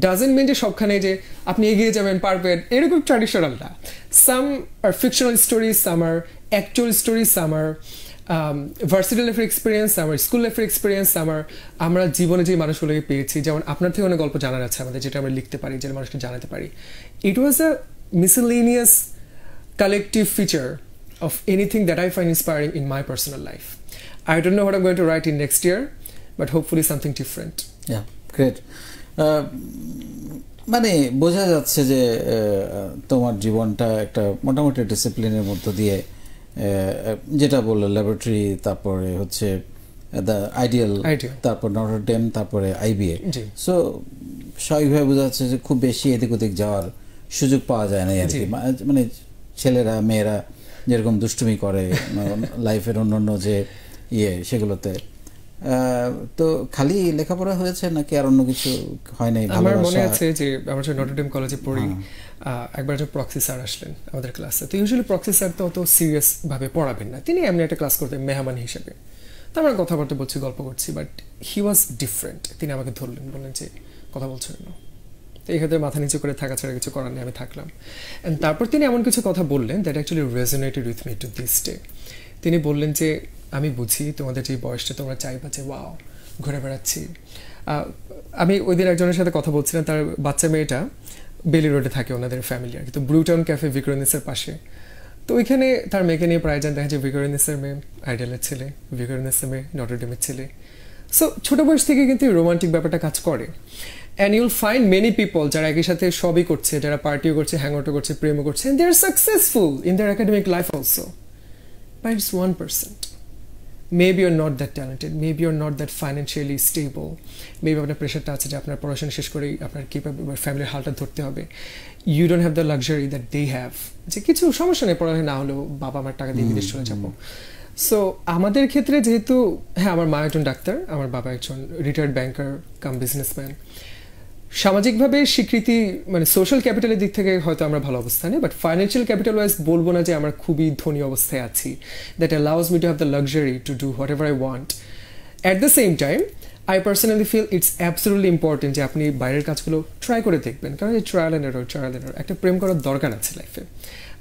ডাজেন্ট মিন যে সবখানে যে আপনি এগিয়ে যাবেন, পারবেন, এরকম ট্র্যাডিশনাল না। সাম আর ফিকশনাল স্টোরিজ, সাম আর অ্যাকচুয়াল স্টোরিজ, সাম আর ভার্সিটি লাইফের এক্সপিরিয়েন্স, আমার স্কুল লাইফের এক্সপিরিয়েন্স, আমরা জীবনে যে মানুষগুলোকে পেয়েছি, যেমন আপনার থেকে অনেক গল্প জানার আছে আমাদের, যেটা আমরা লিখতে পারি, যেটা মানুষকে জানাতে পারি। ইট ওয়াজ আ miscellaneous collective feature of anything that I find inspiring in my personal life. I don't know what I'm going to write in next year, but hopefully something different. Yeah, great. মানে বোঝা যাচ্ছে যে তোমার জীবনটা একটা মোটামুটি ডিসিপ্লিনের মধ্য দিয়ে, যেটা বললো ল্যাবরেটরি, তারপরে হচ্ছে দ্য আইডিয়াল, তারপর নটর ডেম, তারপরে আইবিএ। সো স্বাভাবিকভাবে বোঝা যাচ্ছে যে খুব বেশি এদিক ওদিক যাওয়ার সুযোগ পাওয়া যায় না আর কি। মানে ছেলেরা মেয়েরা যেরকম দুষ্টুমি করে লাইফের অন্যান্য যে সেগুলোতে, তো খালি লেখাপড়া হয়েছে নাকি আর অন্য কিছু হয় নাই? আমার মনে আছে যে আমরা যখন নটর ডেম কলেজে পড়ি, একবার যে প্রক্সি স্যার আসলেন আমাদের ক্লাসে। তো ইউজুয়ালি প্রক্সি স্যার তো অত সিরিয়াস ভাবে পড়াবেন না, তিনি এমনি একটা ক্লাস করতেন মেহমান হিসেবে। তো আমরা কথাবার্তা বলছি, গল্প করছি, বাট হি ওয়াজ ডিফারেন্ট। তিনি আমাকে ধরলেন, বললেন যে কথা বলছেন না। তো এই ক্ষেত্রে মাথা নিচু করে থাকা ছাড়া কিছু করার নেই, আমি থাকলাম। অ্যান্ড তারপর তিনি এমন কিছু কথা বললেন that actually resonated with me to this day. তিনি বললেন যে আমি বুঝি তোমাদের যে বয়সটা তোমরা চাইবা যে ওয়াও ঘুরে বেড়াচ্ছি, আমি ওই দিন একজনের সাথে কথা বলছিলাম, তার বাচ্চা মেয়েটা বেলি রোডে থাকে ওনাদের ফ্যামিলি আর কি, তো ব্লু টাউন ক্যাফে ভিক্টোরিয়াসের পাশে। তো ওইখানে তার মেয়েকে নিয়ে প্রায় যান, দেখা যায় ভিক্টোরিয়াসের মেয়ে আইডিয়ালের ছেলে, ভিক্টোরিয়াসের মেয়ে নটরডেমের ছেলে। সো ছোটো বয়স থেকে কিন্তু রোমান্টিক ব্যাপারটা কাজ করে। And Yule find many people যারা একই সাথে সবই করছে, যারা পার্টিও করছে, হ্যাংআউটও করছে, প্রেমও করছে, and they are successful in their academic life also, but it's 1%. Maybe you're not that talented, maybe you're not that financially stable, maybe আপনার প্রেশারটা আছে যে আপনার পড়াশোনা শেষ করেই আপনার ফ্যামিলির হালটা ধরতে হবে, you don't have the luxury that they have, যে কিছু সমস্যা নেই, পড়ালেখা না হলেও বাবা আমার টাকা দিয়ে বিদেশ চলে যাবো। সো আমাদের ক্ষেত্রে যেহেতু, হ্যাঁ আমার মা একজন ডাক্তার, আমার বাবা একজন রিটায়ার্ড ব্যাংকার কাম বিজনেসম্যান, সামাজিকভাবে স্বীকৃতি মানে সোশ্যাল ক্যাপিটালের দিক থেকে হয়তো আমরা ভালো অবস্থানে, বাট ফাইন্যান্সিয়াল ক্যাপিটাল ওয়াইজ বলবো না যে আমরা খুবই ধনী অবস্থায় আছি, that allows me to have the luxury to do whatever I want. At the same time I personally feel it's absolutely important যে আপনি বাইরের কাজগুলো ট্রাই করে দেখবেন, কারণ এই ট্রায়াল অ্যান্ড এরর একটা প্রেম করার দরকার আছে লাইফে।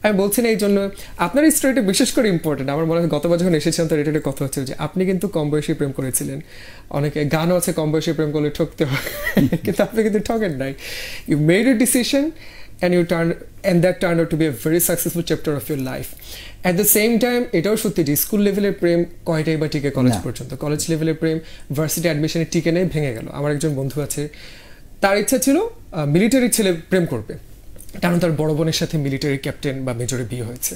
আমি বলছি না এই জন্য, আপনার এই স্টোরিটা বিশেষ করে ইম্পর্টেন্ট। আমার মনে হয় গতবার যখন এসেছিলাম তার এটা কথা হচ্ছে যে আপনি কিন্তু কম বয়সী প্রেম করেছিলেন, অনেকে গানও আছে কম বয়সী প্রেম করলে ঠকতে হয়, কিন্তু আপনি কিন্তু ঠকেন নাই। You made a decision and that turned out to be a very successful chapter of your life. At the same time এটাও সত্যি যে স্কুল লেভেলের প্রেম কয়টাই বা টিকে কলেজ পর্যন্ত, কলেজ লেভেলের প্রেম ভার্সিটি অ্যাডমিশনে টিকে নেই, ভেঙে গেল। আমার একজন বন্ধু আছে, তার ইচ্ছা ছিল মিলিটারি ছেলে প্রেম করবে, কারণ তার বড় বোনের সাথে মিলিটারি ক্যাপ্টেন বা মেজরে বিয়ে হয়েছে,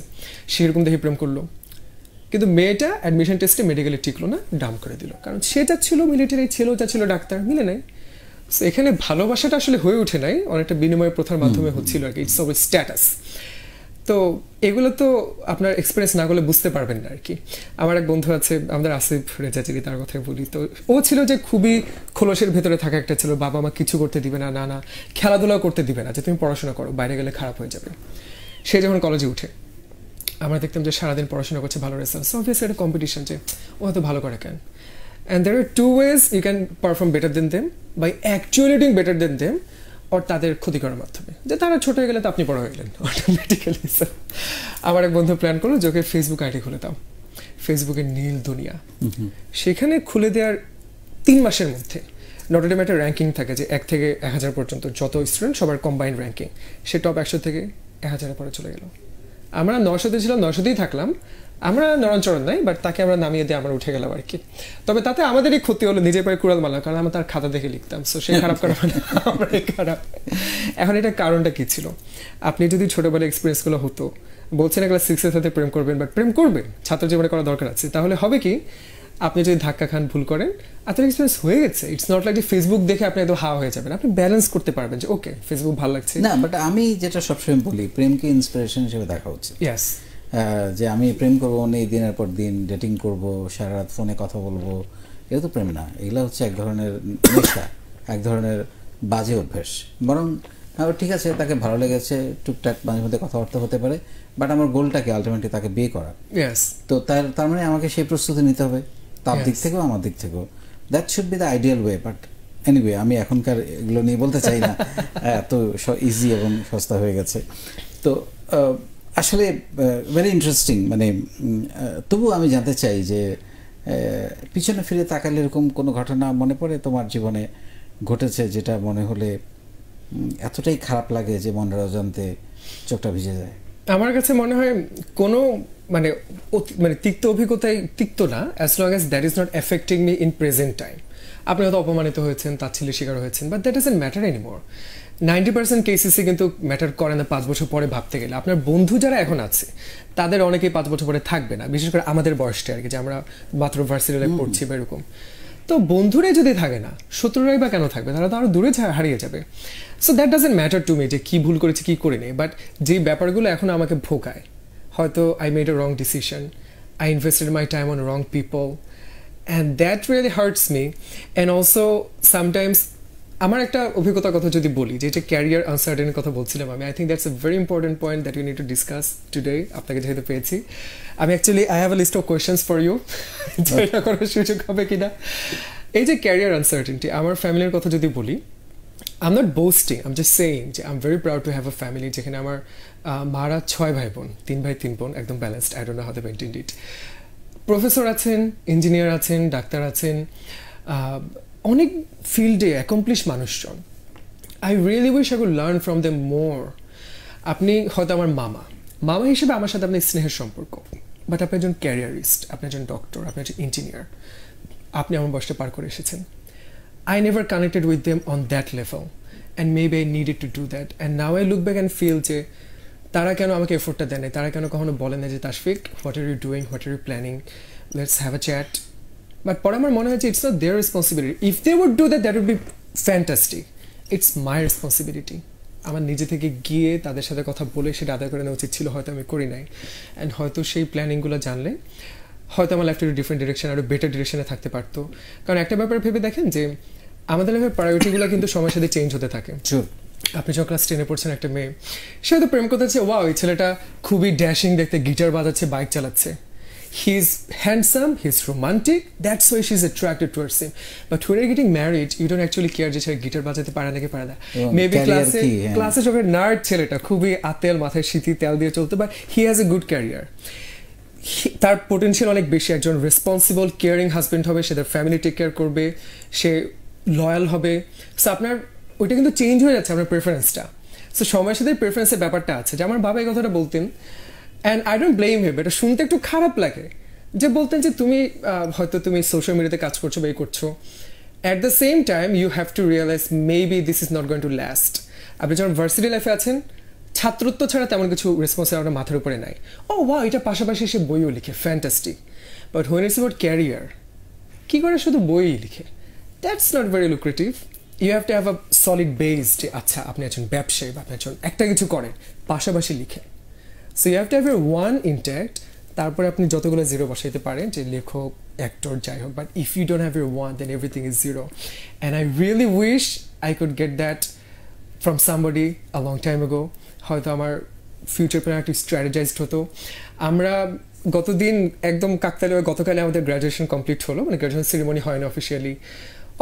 সেরকম দেখে প্রেম করলো। কিন্তু মেয়েটা অ্যাডমিশন টেস্টে মেডিকেলে টিকলো না, ডাম করে দিল, কারণ সে যাচ্ছিল মিলিটারি, ছেলেও যাচ্ছিল ডাক্তার, মিলে নাই। সো এখানে ভালোবাসাটা আসলে হয়ে ওঠে নাই, অনেকটা বিনিময় প্রথার মাধ্যমে হচ্ছিল আর কি, ইটস অফ স্ট্যাটাস। তো এগুলো তো আপনার এক্সপিরিয়েন্স না করলে বুঝতে পারবেন না আর কি। আমার এক বন্ধু আছে, আমাদের আসিফ রেজাচিরি, তার কথাই বলি, তো ও ছিল যে খুবই খোলসের ভেতরে থাকা একটা ছিল, বাবা মা কিছু করতে দিবে না, না খেলাধুলাও করতে দিবে না, যে তুমি পড়াশোনা করো, বাইরে গেলে খারাপ হয়ে যাবে। সে যখন কলেজে উঠে আমরা দেখতাম যে সারাদিন পড়াশোনা করছে, ভালো রেজাল্ট, সো অবভিয়াসলি একটা কম্পিটিশন যে ও এত ভালো করে কেন। And there are two ways you can perform better than them, by actually doing better than them, or তাদের ক্ষতি করার মাধ্যমে, যে তারা ছোট হয়ে গেলে তো আপনি বড় হয়ে গেলেন অটোমেটিক্যালি। আমার এক বন্ধু প্ল্যান করলো যে ওকে ফেসবুক আইডি খুলে দাও, ফেসবুকের নীল দুনিয়া, সেখানে খুলে দেওয়ার 3 মাসের মধ্যে নটরডেমে একটা র্যাঙ্কিং থাকে যে 1 থেকে 1000 পর্যন্ত যত স্টুডেন্ট সবার কম্বাইন্ড র্যাঙ্কিং, সে টপ 100 থেকে 1000-এর পরে চলে গেল। আমরা 900-তে ছিলাম, 900-তেই থাকলাম, আমরা নরণচরণ নাই, বাট তাকে আমরা নামিয়ে দিয়ে আমরা উঠে গেলাম আর কি। তবে তাতে আমাদেরই ক্ষতি হলো, নিজের পায়ে কুড়াল মারলাম, কারণ আমরা তার খাতা দেখে লিখতাম, সো সে খারাপ করা মানে আমরাই খারাপ। এখন এটা কারণটা কি ছিল? আপনি যদি ছোটবেলায় এক্সপিরিয়েন্সগুলো হতো, বলছেন না ক্লাস 6-এর সাথে প্রেম করবেন, বাট প্রেম করবেন, ছাত্র জীবনে করা দরকার আছে, তাহলে হবে কি, আপনি যদি ধাক্কা খান, ভুল করেন, আপনার এক্সপিরিয়েন্স হয়ে গেছে, ইটস নট লাইক যে ফেসবুক দেখে আপনি এত হাওয়া হয়ে যাবেন, আপনি ব্যালেন্স করতে পারবেন যে ওকে ফেসবুক ভালো লাগছে না। বাট আমি যেটা সবসময় বলি, প্রেমকে ইন্সপিরেশন হিসেবে দেখা উচিত। ইয়েস, যে আমি প্রেম করবো নেই, দিনের পর দিন ডেটিং করব, সারা রাত ফোনে কথা বলবো, এটা তো প্রেম না। এগুলো হচ্ছে এক ধরনের নেশা, এক ধরনের বাজে অভ্যেস। বরং ঠিক আছে, তাকে ভালো লেগেছে, টুকটাক মাঝে মধ্যে কথাবার্তা হতে পারে, বাট আমার গোলটাকে আলটিমেটলি তাকে বিয়ে করা। তো তার মানে আমাকে সেই প্রস্তুতি নিতে হবে, তার দিক থেকেও আমার দিক থেকেও। That should be the ideal way. But anyway, আমি এখনকার এগুলো নিয়ে বলতে চাই না, এত ইজি এবং সস্তা হয়ে গেছে। তো আসলে ভেরি ইন্টারেস্টিং। মানে তবু আমি জানতে চাই যে পিছনে ফিরে তাকালে এরকম কোনো ঘটনা মনে পড়ে তোমার জীবনে ঘটেছে, যেটা মনে হলে এতটাই খারাপ লাগে যে মনের অজান্তে চোখটা ভিজে যায়? আমার কাছে মনে হয় কোনো মানে তিক্ত অভিজ্ঞতাই তিক্ত না, as long as that is not affecting me in present time. আপনি হয়তো অপমানিত হয়েছেন, তাচ্ছিল্যের শিকার হয়েছেন, but that doesn't matter anymore. 90% কেসেসে কিন্তু ম্যাটার করে না 5 বছর পরে ভাবতে গেলে। আপনার বন্ধু যারা এখন আছে তাদের অনেকেই 5 বছর পরে থাকবে না, বিশেষ করে আমাদের বয়সটা আর কি, যে আমরা মাত্র ভার্সিটি লাইফ পড়ছি বা এরকম। তো বন্ধুরাই যদি থাকে না, শত্রুরাই বা কেন থাকবে? তারা তো আরো দূরে হারিয়ে যাবে। So that doesn't matter to me যে কি ভুল করেছি কি করিনি, বাট যে ব্যাপারগুলো এখন আমাকে ভোগায়, হয়তো I made a wrong decision, I invested my time on wrong people, and that really hurts me. And also sometimes আমার একটা অভিজ্ঞতার কথা যদি বলি, যে ক্যারিয়ার আনসার্টেনের কথা বলছিলাম আমি, I think that's a very important point that you need to discuss today. আপনাকে যেহেতু পেয়েছি, আমি actually I have a list of questions for you, এটা করার সুযোগ হবে কিনা। এই যে ক্যারিয়ার আনসার্টেনটি, আমার ফ্যামিলির কথা যদি বলি, I am not boasting, I am just saying যে I am very proud to have a family, যেখানে আমার মারা 6 ভাই বোন, 3 ভাই 3 বোন, একদম balanced. I don't know how they maintained it. Professor আছেন, ইঞ্জিনিয়ার আছেন, ডাক্তার আছেন, অনেক ফিল্ডে অ্যাকমপ্লিশ মানুষজন, I really wish I could learn from them more. আপনি হয়তো আমার মামা হিসেবে আমার সাথে আপনার স্নেহের সম্পর্ক, বাট আপনি একজন ক্যারিয়ারিস্ট, আপনি একজন ডক্টর, আপনি একজন ইঞ্জিনিয়ার, আপনি আমার বয়সটা পার করে এসেছেন। I never connected with them on that level, and maybe I needed to do that, and now I look back and feel যে তারা কেন আমাকে এফোর্টটা দেয় না, তারা কেন কখনো বলে না যে Tashfiq, what are you doing, what are you planning, let's have a chat. But পরে আমার মনে হয় যে it's not their responsibility, if they would do that, that would be fantastic, it's my responsibility. আমার নিজে থেকে গিয়ে তাদের সাথে কথা বলে সেটা আদায় করে নেওয়া উচিত ছিল, হয়তো আমি করি নাই। অ্যান্ড হয়তো সেই প্ল্যানিংগুলো জানলে হয়তো আমার লাইফটা একটু ডিফারেন্ট ডিরেকশন, আরও বেটার ডিরেকশনে থাকতে পারতো। কারণ একটা ব্যাপার ভেবে দেখেন যে আমাদের লাইফের প্রায়োরিটিগুলো কিন্তু সময়ের সাথে চেঞ্জ হতে থাকে। আপনি যখন ক্লাস 10-এ পড়ছেন, একটা মেয়ে সে হয়তো প্রেম করতে চাচ্ছে, ওয়াও এই ছেলেটা খুবই ড্যাশিং দেখতে, গিটার বাজাচ্ছে, বাইক চালাচ্ছে, he is handsome, he is romantic, that's why she is attracted towards him. But when you getting married, you don't actually care যে সে গিটার বাজাতে পারে নাকি পারে না। মেবি ক্লাসে যখন নার্ড ছেলেটা খুবই আতেল, মাথায় সিঁথি তেল দিয়ে চলতে পারে, he has a good career, তার পোটেনশিয়াল অনেক বেশি, একজন রেসপন্সিবল কেয়ারিং হাজব্যান্ড হবে, সে তার ফ্যামিলি টেক কেয়ার করবে, সে লয়াল হবে। সো আপনার ওইটা কিন্তু চেঞ্জ হয়ে যাচ্ছে আপনার প্রেফারেন্সটা। সো সময়ের সাথে প্রেফারেন্সের ব্যাপারটা আছে। যে আমার বাবা এই কথাটা বলতেন, অ্যান্ড আই ডোন্ট ব্লেম হিম, এটা শুনতে একটু খারাপ লাগে, যে বলতেন যে তুমি হয়তো তুমি সোশ্যাল মিডিয়াতে কাজ করছো বা এই করছো, at the same time you have to realize maybe this is not going to last. আপনি যখন ভার্সিটি লাইফে আছেন, ছাত্রত্ব ছাড়া তেমন কিছু রেসপন্সিবিলিটি আপনার মাথার উপরে নাই। ও ওয়াও, এটা পাশাপাশি সে বইও লিখে, fantastic. But when it's about career, কী করে শুধু বই লিখে, that's not very lucrative. You have to have a solid base, যে আচ্ছা আপনি একজন ব্যবসায়ী বা আপনি একজন একটা কিছু করেন, পাশাপাশি লিখে। So you have to have এর ওয়ান ইনট্যাক্ট, তারপরে আপনি যতগুলো জিরো বসাইতে পারেন, যে লেখক, অ্যাক্টর, যাই হোক। But if you don't have এর one, then everything is zero. And I really wish I could get that from somebody a long time ago. হয়তো আমার ফিউচার প্ল্যান একটু স্ট্র্যাটেজাইজড হতো। আমরা গতদিন একদম কাকতালীয়, গতকালে আমাদের গ্র্যাজুয়েশন কমপ্লিট হলো, মানে গ্র্যাজুয়েশন সেরিমনি হয় না অফিসিয়ালি,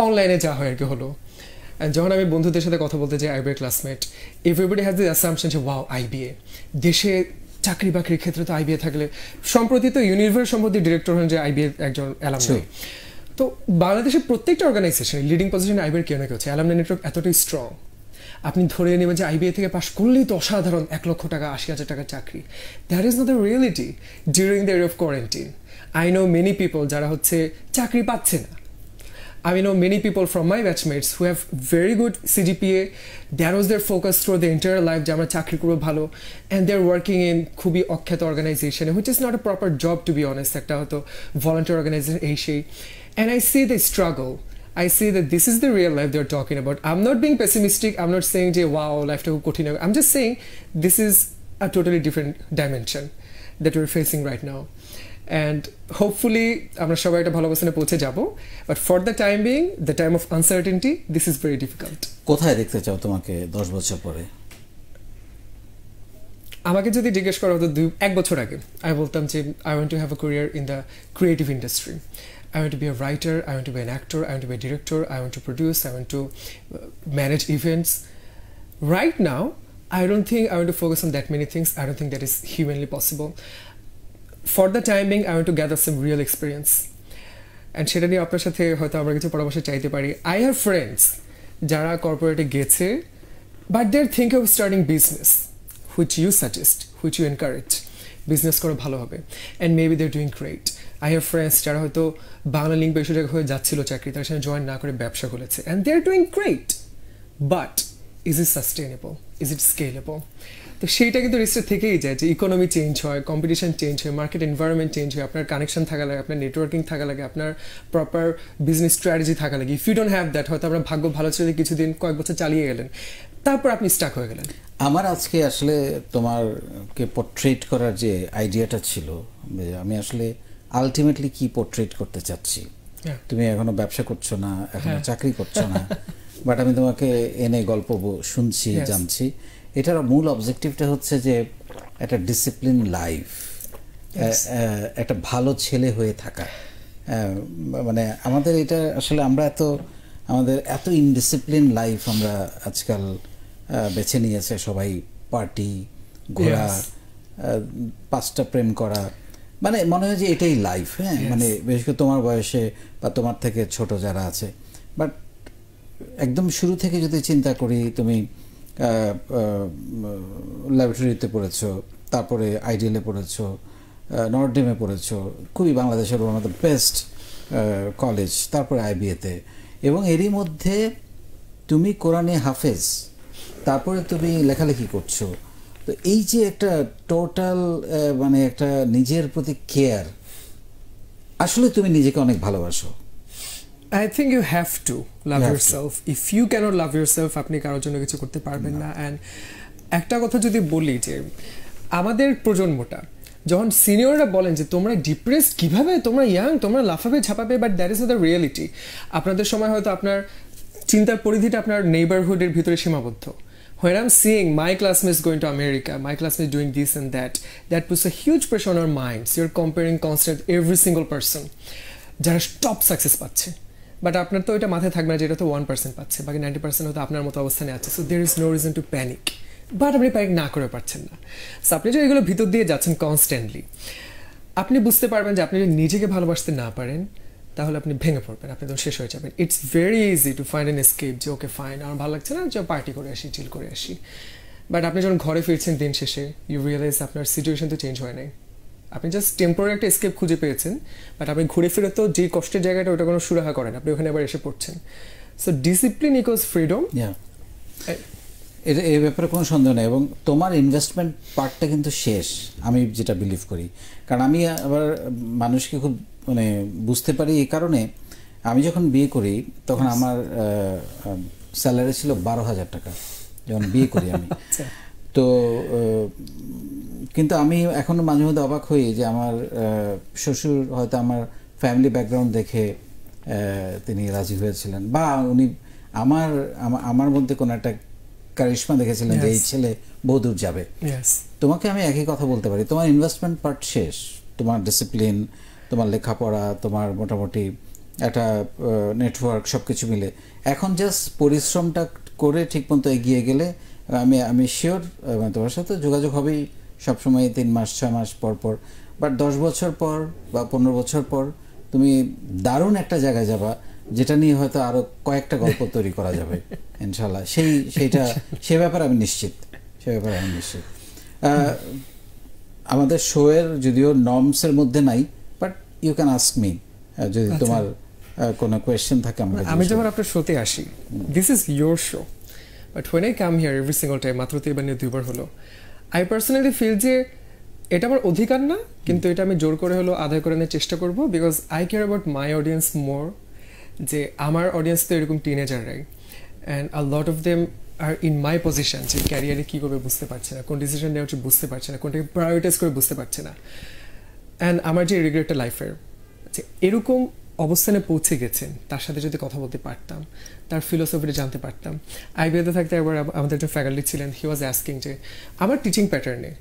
অনলাইনে যা হয় আর কি হলো। অ্যান্ড যখন আমি বন্ধুদের সাথে কথা বলতে যাই, IBA classmate, everybody has this assumption যে ওয়াও আইবিএ, দেশে চাকরি বাকরির ক্ষেত্রে তো আইবিএ থাকলে, সম্প্রতি তো ইউনিভার্স সম্প্রতি ডিরেক্টর হন যে আইবিএ একজন অ্যালামনাই। তো বাংলাদেশের প্রত্যেকটা অর্গানাইজেশন লিডিং পজিশনে আইবিএর কেউ না কেউ হচ্ছে। অ্যালামনাই নেটওয়ার্ক এতটাই স্ট্রং, আপনি ধরে নেবেন যে আইবিএ থেকে পাস করলেই তো অসাধারণ 1 লক্ষ টাকা, 80,000 টাকার চাকরি। That is not the reality during the year of quarantine. I know many people যারা হচ্ছে চাকরি পাচ্ছে না। I know many people from my batchmates who have very good CGPA. That was their focus throughout their entire life. যে আমরা চাকরি করবো ভালো, and they're working in খুবই অখ্যাত organization, which is not a proper job to be honest. একটা হয়তো volunteer organization এই সেই, and I see the struggle. I see that this is the real life they're talking about. I'm not being pessimistic. I'm not saying যে wow life টা খুব কঠিন হবে. I'm just saying this is a totally different dimension that we're facing right now. And hopefully আমরা সবাই একটা ভালো অবস্থানে পৌঁছে যাব, but for the time being, the time of uncertainty, this is very difficult. কোথায় দেখতে চাও তোমাকে 10 বছর পরে? আমাকে যদি জিজ্ঞেস করা হতো 1 বছর আগে, আমি বলতাম যে I want to have a career in the creative industry. I want to be a writer, I want to be an actor, I want to be a director, I want to produce, I want to manage events. Right now, I don't think I want to focus on that many things. I don't think that is humanly possible. For the time being, I want to gather some real experience. And সেটা নিয়ে আপনার সাথে হয়তো আমরা কিছু পরামর্শ চাইতে পারি। I have friends যারা কর্পোরেটে গেছে, but they're thinking of starting business, which you suggest, which you encourage. Business করে ভালো হবে, and maybe they're doing great. I have friends যারা হয়তো বাংলা লিঙ্ক বেশি জায়গা হয়ে যাচ্ছিল চাকরি, তার সাথে জয়েন না করে ব্যবসা খুলেছে, and they're doing great. But is it sustainable? Is it scalable? তো সেইটা কিন্তু রিস্কটা থেকেই যায়, যে ইকোনমি চেঞ্জ হয়, কম্পিটিশন চেঞ্জ হয়, মার্কেট এনভায়রনমেন্ট চেঞ্জ হয়, আপনার কানেকশন থাকা লাগে, আপনার নেটওয়ার্কিং থাকা লাগে, আপনার প্রপার বিজনেস স্ট্র্যাটেজি থাকা লাগে। If you don't have that, হয়তো আপনার ভাগ্য ভালো ছিল, কিছুদিন কয়েক বছর চালিয়ে গেলেন, তারপর আপনি স্টাক হয়ে গেলেন। আমার আজকে আসলে তোমারকে পোর্ট্রেট করার যে আইডিয়াটা ছিল, আমি আসলে আলটিমেটলি কি পোর্ট্রেট করতে চাচ্ছি। তুমি এখনো ব্যবসা করছো না, এখনো চাকরি করছো না, বাট আমি তোমাকে এনে গল্প শুনছি, জানছি। এটার মূল অবজেক্টিভটা হচ্ছে যে একটা ডিসিপ্লিন লাইফ, একটা ভালো ছেলে হয়ে থাকা। মানে আমাদের এটা আসলে আমাদের এত ইনডিসিপ্লিন লাইফ আমরা আজকাল বেছে নিয়েছে সবাই। পার্টি, ঘোরা, 5টা প্রেম করা, মানে মনে হয় যে এটাই লাইফ। হ্যাঁ, মানে বিশেষ করে তোমার বয়সে বা তোমার থেকে ছোট যারা আছে, বাট একদম শুরু থেকে যদি চিন্তা করি, তুমি ল্যাবরেটরিতে পড়েছো, তারপরে আইডিএলে পড়েছো, নর্থডেমে পড়েছো, খুবই বাংলাদেশের one of the best college, তারপরে আইবিএতে, এবং এরই মধ্যে তুমি কোরআনে হাফেজ, তারপরে তুমি লেখালেখি করছো। তো এই যে একটা টোটাল মানে একটা নিজের প্রতি কেয়ার, আসলে তুমি নিজেকে অনেক ভালোবাসো। I think you have to love yourself. If you cannot love yourself, আপনি কারোর জন্য কিছু করতে পারবেন না। অ্যান্ড একটা কথা যদি বলি যে আমাদের প্রজন্মটা যখন সিনিয়ররা বলেন যে তোমরা ডিপ্রেসড কিভাবে, তোমরা ইয়াং, তোমরা লাফাবে ঝাপাবে, but that is not the reality. আপনাদের সময় হয়তো আপনার চিন্তার পরিধিটা আপনার নেইবারহুডের ভিতরে সীমাবদ্ধ। When I'm seeing my classmates going to America, my classmates doing this and that puts a huge pressure on our minds. You're comparing constant every single person যারা top success পাচ্ছে, বাট আপনার তো এটা মাথায় থাকবে না যে এটা তো 1% পাচ্ছে, বাকি 90% হয়তো আপনার মতো অবস্থানে আছে। So there is no reason to panic, but আপনি প্যানিক না করে পারছেন না। সো আপনি যদি এগুলো ভিতর দিয়ে যাচ্ছেন কনস্ট্যান্টলি, আপনি বুঝতে পারবেন যে আপনি যদি নিজেকে ভালোবাসতে না পারেন তাহলে আপনি ভেঙে পড়বেন, আপনি তখন শেষ হয়ে যাবেন। It's very easy to find an escape, যে ওকে ফাইন, আমার ভালো লাগছে না, যে পার্টি করে আসি, চিল করে আসি। বাট আপনি যখন ঘরে ফিরছেন দিন শেষে, ইউ রিয়েলাইজ আপনার সিচুয়েশন তো চেঞ্জ হয় নাই, আপনি জাস্ট টেম্পোরারি একটা এসকেপ খুঁজে পেয়েছেন, বাট আপনি ঘুরে ফিরে তো যে কষ্টের জায়গাটা ওটা কোনো সুরাহা করেন, আপনি ওখানে আবার এসে পড়ছেন। সো ডিসিপ্লিন ইকুয়ালস ফ্রিডম, এটা এই ব্যাপারে কোনো সন্দেহ নেই। এবং তোমার ইনভেস্টমেন্ট পার্টটা কিন্তু শেষ, আমি যেটা বিলিভ করি। কারণ আমি আবার মানুষকে খুব মানে বুঝতে পারি এই কারণে, আমি যখন বিয়ে করি তখন আমার স্যালারি ছিল 12,000 টাকা যখন বিয়ে করি আমি। তো কিন্তু আমি এখনো মাঝে মধ্যে অবাক হই যে আমার শ্বশুর হয়তো আমার ফ্যামিলি ব্যাকগ্রাউন্ড দেখে তিনি রাজি হয়েছিলেন, বা উনি আমার মধ্যে কোনো একটা কারিশমা দেখেছিলেন যে এই ছেলে বহুদূর যাবে। তোমাকে আমি একই কথা বলতে পারি, তোমার ইনভেস্টমেন্ট পার্ট শেষ, তোমার ডিসিপ্লিন, তোমার লেখাপড়া, তোমার মোটামুটি একটা নেটওয়ার্ক, সব কিছু মিলে এখন জাস্ট পরিশ্রমটা করে ঠিক মতো এগিয়ে গেলে আমি শিওর তোমার সাথে যোগাযোগ হবেই সবসময়, 3 মাস 6 মাস পর পর, বাট 10 বছর পর বা 15 বছর পর তুমি দারুণ একটা জায়গায় যাবা, যেটা নিয়ে হয়তো আরো কয়েকটা গল্প তৈরি করা যাবে ইনশাল্লাহ। সেই ব্যাপারে আমি নিশ্চিত, আমাদের শোয়ের যদিও নর্মসের মধ্যে নাই, but you can ask me যদি তোমার কোনো কোয়েশ্চেন থাকে। আমি যখন আপনার শোতে আসি, this is your show, but when I come here every single time, মাত্র 3 নিয়ে 2 বার হলো, আই পার্সোনালি ফিল যে এটা আমার অধিকার না, কিন্তু এটা আমি জোর করে হলো আদায় করে নেওয়ার চেষ্টা করবো, because I care about my audience more. যে আমার অডিয়েন্স তো এরকম টিনেজাররাই, and a lot of them are in my position, যে ক্যারিয়ারে কী করবে বুঝতে পারছে না, কোন ডিসিশন নেওয়া হচ্ছে বুঝতে পারছে না, কোনটাকে প্রায়োরিটাইজ করে বুঝতে পারছে না। অ্যান্ড আমার যে রিগ্রেটটা লাইফের, যে এরকম অবস্থানে পৌঁছে গেছেন, তার সাথে যদি কথা বলতে পারতাম, তার ফিলোসফিটা জানতে পারতাম। আইবিএতে থাকতে একবার আমাদের একজন ফ্যাকাল্টি ছিলেন, হি ওয়াজ অ্যাস্কিং যে আমার টিচিং প্যাটার্নে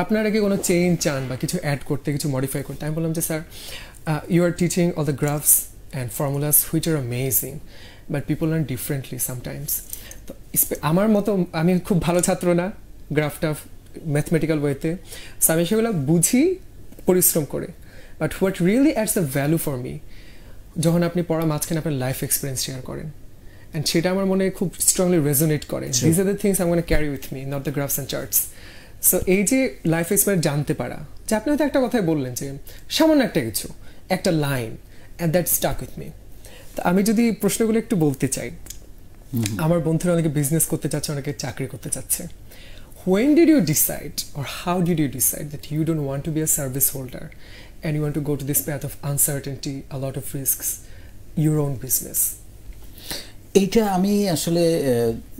আপনারা কি কোনো চেঞ্জ চান বা কিছু অ্যাড করতে, কিছু মডিফাই করতে? আমি বললাম যে sir, you are teaching all the graphs and formulas which are amazing, but people learn differently sometimes. তো আমার মতো আমি খুব ভালো ছাত্র না গ্রাফটা ম্যাথমেটিক্যাল ওয়েতে, সো আমি সেগুলো বুঝি পরিশ্রম করে, but what really ads the value for me, যখন আপনি পড়া মাঝখানে আপনার লাইফ এক্সপিরিয়েন্স শেয়ার করেন, অ্যান্ড সেটা আমার মনে খুব স্ট্রংলি রেজোনেট করে। This are the things I gonna carry with me, not the graphs and charts. So এই যে লাইফ এক্সপিরিয়েন্স জানতে পারা, যে আপনি হয়তো একটা কথাই বললেন যে সামান্য একটা কিছু, একটা line, and that stuck with me. তো আমি যদি প্রশ্নগুলো একটু বলতে চাই, আমার বন্ধুরা অনেকে বিজনেস করতে চাচ্ছে, অনেকে চাকরি করতে চাচ্ছে। When did you decide, or how did you decide that you don't want to be a service holder and you want to go to this path of uncertainty, a lot of risks, your own business? এইটা আমি আসলে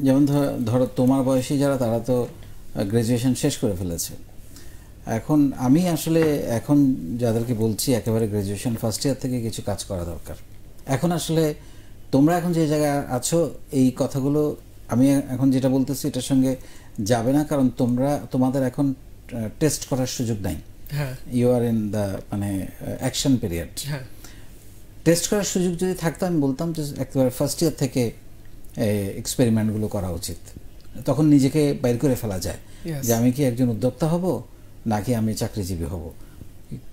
যেমন ধরো তোমার বয়সী যারা, তারা তো গ্রাজুয়েশন শেষ করে ফেলেছে। এখন আমি আসলে এখন যাদেরকে বলছি একেবারে গ্রাজুয়েশন ফার্স্ট ইয়ার থেকে কিছু কাজ করা দরকার। এখন আসলে তোমরা এখন যে জায়গায় আছো, এই কথাগুলো আমি এখন যেটা বলতেছি এটার সঙ্গে যাবে না, কারণ তোমাদের এখন টেস্ট করার সুযোগ নাই। ইউ আর ইন দ্য মানে অ্যাকশন পিরিয়ড। টেস্ট করার সুযোগ যদি থাকতো, আমি বলতাম যে একেবারে ফার্স্ট ইয়ার থেকে এক্সপেরিমেন্টগুলো করা উচিত। তখন নিজেকে বাইর করে ফেলা যায় যে আমি কি একজন উদ্যোক্তা হব নাকি আমি চাকরিজীবী হব।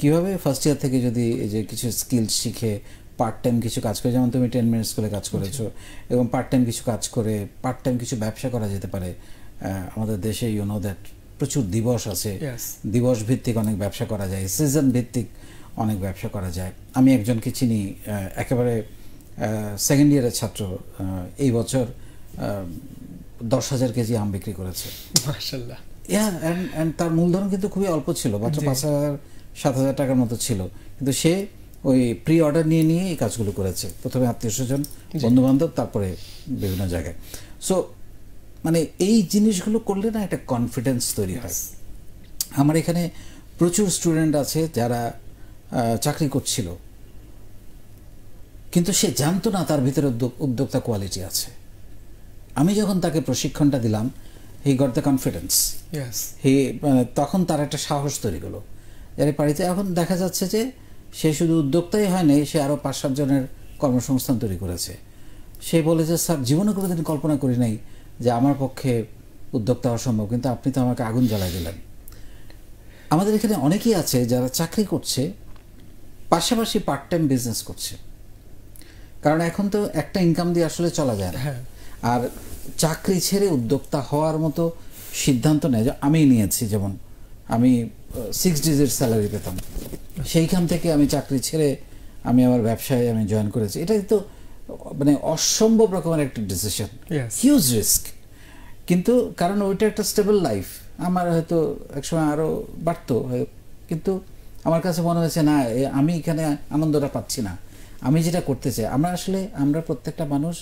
কিভাবে ফার্স্ট ইয়ার থেকে যদি এই যে কিছু স্কিল শিখে পার্ট টাইম কিছু কাজ করে, যেমন তুমি 10 মিনিট স্কুলে কাজ করেছো, এবং পার্ট টাইম কিছু কাজ করে পার্ট টাইম কিছু ব্যবসা করা যেতে পারে। আমাদের দেশে ইউ নো দ্যাট প্রচুর দিবস আছে, দিবস ভিত্তিক অনেক ব্যবসা করা যায়, সিজন ভিত্তিক অনেক ব্যবসা করা যায়। আমি একজনকে চিনি, একেবারে সেকেন্ড ইয়ারের ছাত্র, এই বছর 10,000 কেজি আম বিক্রি করেছে। মাশাআল্লাহ। অ্যান্ড তার মূলধন কিন্তু খুবই অল্প ছিল, মাত্র 5,000-7,000 টাকার মতো ছিল, কিন্তু সে ওই প্রি অর্ডার নিয়ে নিয়ে এই কাজগুলো করেছে, প্রথমে আত্মীয় স্বজন, বন্ধু বান্ধব, তারপরে বিভিন্ন জায়গায়। সো মানে এই জিনিসগুলো করলে না একটা কনফিডেন্স তৈরি হয়। আমার এখানে প্রচুর স্টুডেন্ট আছে যারা চাকরি করছিল, কিন্তু সে জানতো না তার ভিতরে উদ্যোক্তা কোয়ালিটি আছে। আমি যখন তাকে প্রশিক্ষণটা দিলাম, হি গট দ্য কনফিডেন্স, তখন তার একটা সাহস তৈরি হলো। যার বাড়িতে এখন দেখা যাচ্ছে যে সে শুধু উদ্যোক্তাই হয় নাই, সে আরও 5-7 জনের কর্মসংস্থান তৈরি করেছে। সে বলে যে স্যার, জীবনে কোনোদিন কল্পনা করি নাই যে আমার পক্ষে উদ্যোক্তা হওয়া সম্ভব, কিন্তু আপনি তো আমাকে আগুন জ্বালাই দিলেন। আমাদের এখানে অনেকেই আছে যারা চাকরি করছে, পাশাপাশি পার্ট টাইম বিজনেস করছে, কারণ এখন তো একটা ইনকাম দিয়ে আসলে চলা যায় না। আর চাকরি ছেড়ে উদ্যোক্তা হওয়ার মতো সিদ্ধান্ত নেয় আমি নিয়েছি। যেমন আমি 6 ডিজিট স্যালারি পেতাম, সেইখান থেকে আমি চাকরি ছেড়ে আমি আমার ব্যবসায় আমি জয়েন করেছি। এটা তো মানে অসম্ভব রকমের একটা ডিসিশন, হিউজ রিস্ক, কিন্তু কারণ ওইটা একটা স্টেবল লাইফ। আমার হয়তো একসময় আরও বাড়তো, কিন্তু আমার কাছে মনে হয়েছে না, আমি এখানে আনন্দটা পাচ্ছি না। আমি যেটা করতে চাই, আমরা প্রত্যেকটা মানুষ,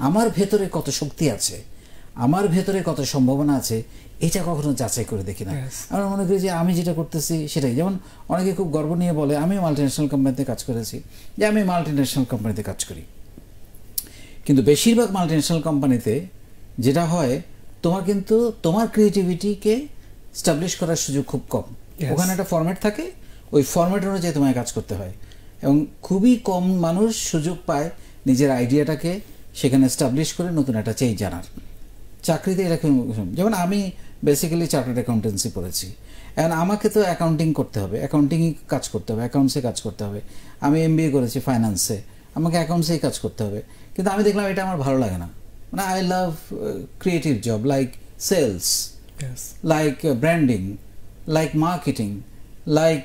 আমার ভেতরে কত শক্তি আছে, আমার ভেতরে কত সম্ভাবনা আছে, এটা কখনো যাচাই করে দেখি না। আমরা মনে করি যে আমি যেটা করতেছি সেটাই। যেমন অনেকে খুব গর্ব নিয়ে বলে আমি মাল্টিন্যাশনাল কোম্পানিতে কাজ করেছি, যে আমি মাল্টিন্যাশনাল কোম্পানিতে কাজ করি। কিন্তু বেশিরভাগ মাল্টিন্যাশনাল কোম্পানিতে যেটা হয়, তোমার ক্রিয়েটিভিটিকে স্টাবলিশ করার সুযোগ খুব কম। ওখানে একটা ফরম্যাট থাকে, ওই ফরম্যাট অনুযায়ী তোমায় কাজ করতে হয়, এবং খুবই কম মানুষ সুযোগ পায় নিজের আইডিয়াটাকে সেখানে স্টাবলিশ করে নতুন একটা চেঞ্জ জানার। চাকরিতে এরকম, যেমন আমি বেসিক্যালি চার্টার্ড অ্যাকাউন্টেন্সি পড়েছি, এখন আমাকে তো অ্যাকাউন্টিং করতে হবে, অ্যাকাউন্টিংই কাজ করতে হবে, অ্যাকাউন্টসে কাজ করতে হবে। আমি MBA করেছি ফাইন্যান্সে, আমাকে অ্যাকাউন্টসেই কাজ করতে হবে, কিন্তু আমি দেখলাম এটা আমার ভালো লাগে না। মানে I love creative job like sales, like branding, like marketing, like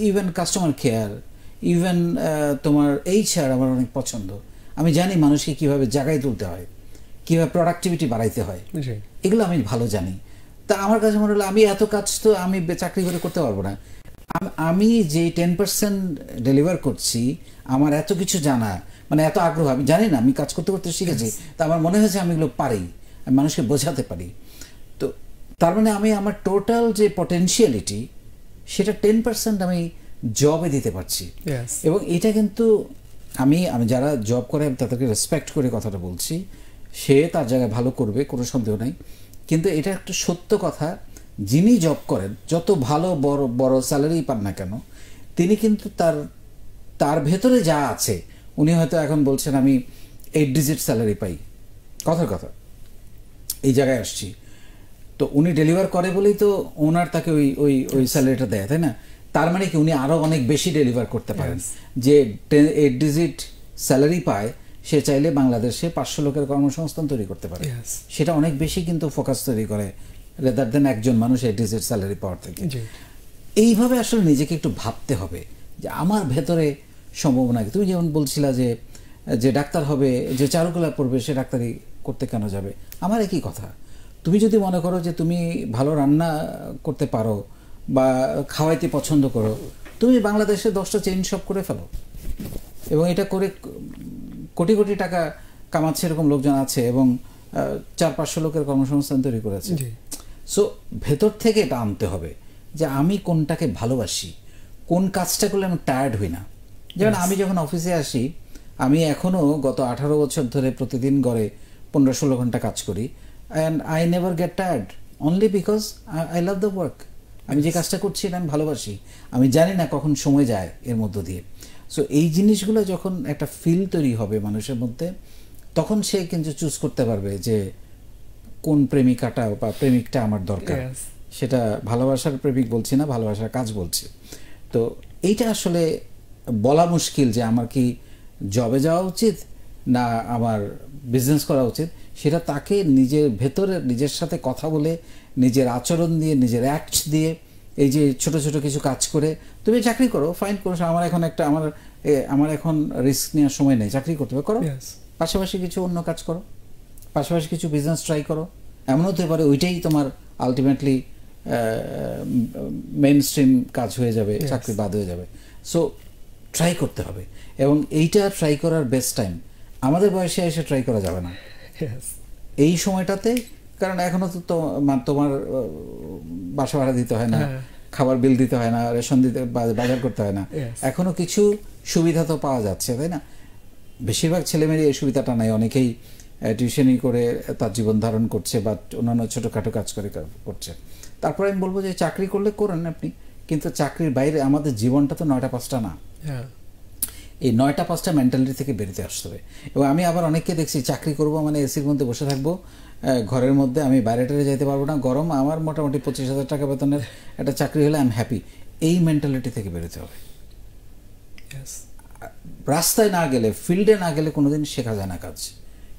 even customer care, even তোমার HR আমার অনেক পছন্দ। আমি জানি মানুষকে কীভাবে জায়গায় তুলতে হয়, কীভাবে প্রোডাক্টিভিটি বাড়াইতে হয়, এগুলো আমি ভালো জানি। তা আমার কাছে মনে হলো আমি এত কাজ তো আমি চাকরি করে করতে পারবো না। আমি যে 10% ডেলিভার করছি, আমার এত কিছু জানা, মানে এত আগ্রহ, আমি জানি না, আমি কাজ করতে করতে শিখেছি, তা আমার মনে হয়েছে আমি এগুলো পারি, আমি মানুষকে বোঝাতে পারি। তো তার মানে আমি আমার টোটাল যে পটেনশিয়ালিটি, সেটা 10% আমি জবে দিতে পারছি। এবং এটা কিন্তু আমি যারা জব করে তাদেরকে রেসপেক্ট করে কথাটা বলছি, সে তার জায়গায় ভালো করবে, কোনো সন্দেহ নাই। কিন্তু এটা একটা সত্য কথা, যিনি জব করেন, যত ভালো বড় স্যালারি পান না কেন, তিনি কিন্তু তার ভেতরে যা আছে, উনি হয়তো এখন বলছেন আমি 8 ডিজিট স্যালারি পাই, কথার কথা, এই জায়গায় আসছি, তো উনি ডেলিভার করে বলেই তো ওনার তাকে ওই স্যালারিটা দেয়, তাই না? তার মানে কি উনি আরও অনেক বেশি ডেলিভার করতে পারেন। যে 8 ডিজিট স্যালারি পায়, সে চাইলে বাংলাদেশে 500 লোকের কর্মসংস্থান তৈরি করতে পারে। সেটা অনেক বেশি কিন্তু ফোকাস তৈরি করে রেদার দেন একজন মানুষ 8 ডিজিট স্যালারি পাওয়ার থেকে। এইভাবে আসলে নিজেকে একটু ভাবতে হবে যে আমার ভেতরে সম্ভাবনা কি। তুমি যেমন বলছিলা যে ডাক্তার হবে, যে চারুকলা পড়বে, সে ডাক্তারি করতে কেন যাবে? আমার একই কথা। তুমি যদি মনে করো যে তুমি ভালো রান্না করতে পারো বা খাওয়াইতে পছন্দ করো, তুমি বাংলাদেশে 10টা চেইন শপ করে ফেলো, এবং এটা করে কোটি কোটি টাকা কামাচ্ছে এরকম লোকজন আছে, এবং 400-500 লোকের কর্মসংস্থান তৈরি করেছে। সো ভেতর থেকে এটা আনতে হবে যে আমি কোনটাকে ভালোবাসি, কোন কাজটা করলে আমি টায়ার্ড হই না। যেমন আমি যখন অফিসে আসি, আমি এখনও গত 18 বছর ধরে প্রতিদিন গড়ে 15-16 ঘন্টা কাজ করি, and I never gate tired, only because I love the work. আমি যে কাজটা করছি এটা আমি ভালোবাসি, আমি জানি না কখন সময় যায় এর মধ্য দিয়ে। সো এই জিনিসগুলো যখন একটা ফিল তৈরি হবে মানুষের মধ্যে, তখন সে কিন্তু চুজ করতে পারবে যে কোন প্রেমিকাটা বা প্রেমিকটা আমার দরকার। সেটা ভালোবাসার প্রেমিক বলছি না, ভালোবাসার কাজ বলছি। তো এইটা আসলে বলা মুশকিল যে আমার কি জবে যাওয়া উচিত না আমার বিজনেস করা উচিত, সেটা তাকে নিজের ভেতরে নিজের সাথে কথা বলে, নিজের আচরণ দিয়ে, নিজের অ্যাক্ট দিয়ে, এই যে ছোট ছোট কিছু কাজ করে তুমি চাকরি করো, ফাইন করো, আমার এখন রিস্ক নেওয়ার সময় নেই, চাকরি করতে হবে, করো, পাশাপাশি কিছু অন্য কাজ করো, পাশাপাশি কিছু বিজনেস ট্রাই করো। এমন হতে পারে ওইটাই তোমার আলটিমেটলি মেইন স্ট্রিম কাজ হয়ে যাবে, চাকরি বাদ হয়ে যাবে। সো ট্রাই করতে হবে, এবং এইটা ট্রাই করার বেস্ট টাইম আমাদের বয়সে এসে ট্রাই করা যাবে না এই সময়টাতে, কারণ এখনো তো তোমার বাসা ভাড়া দিতে হয় না, খাবার বিল দিতে হয় না, রেশন দিতে, বাজার করতে হয় না, এখনো কিছু সুবিধা তো পাওয়া যাচ্ছে, তাই না? বেশিরভাগ ছেলেমেয়েরই এই সুবিধাটা নাই, অনেকেই টিউশনি করে তার জীবন ধারণ করছে বা অন্যান্য ছোটোখাটো কাজ করছে। তারপরে আমি বলবো যে চাকরি করলে করেন আপনি, কিন্তু চাকরির বাইরে আমাদের জীবনটা তো 9টা 5টা না, এই 9টা 5টা মেন্টালিটি থেকে বেরোতে আসতে হবে। এবং আমি আবার অনেককে দেখছি চাকরি করব মানে এসির মধ্যে বসে থাকবো, ঘরের মধ্যে, আমি বাইরেটারে যেতে পারবো না, গরম, আমার মোটামুটি 25,000 টাকা বেতনের একটা চাকরি হলে আই এম হ্যাপি, এই মেন্টালিটি থেকে বেরোতে হবে। রাস্তায় না গেলে, ফিল্ডে না গেলে কোনোদিন শেখা যায় না কাজ,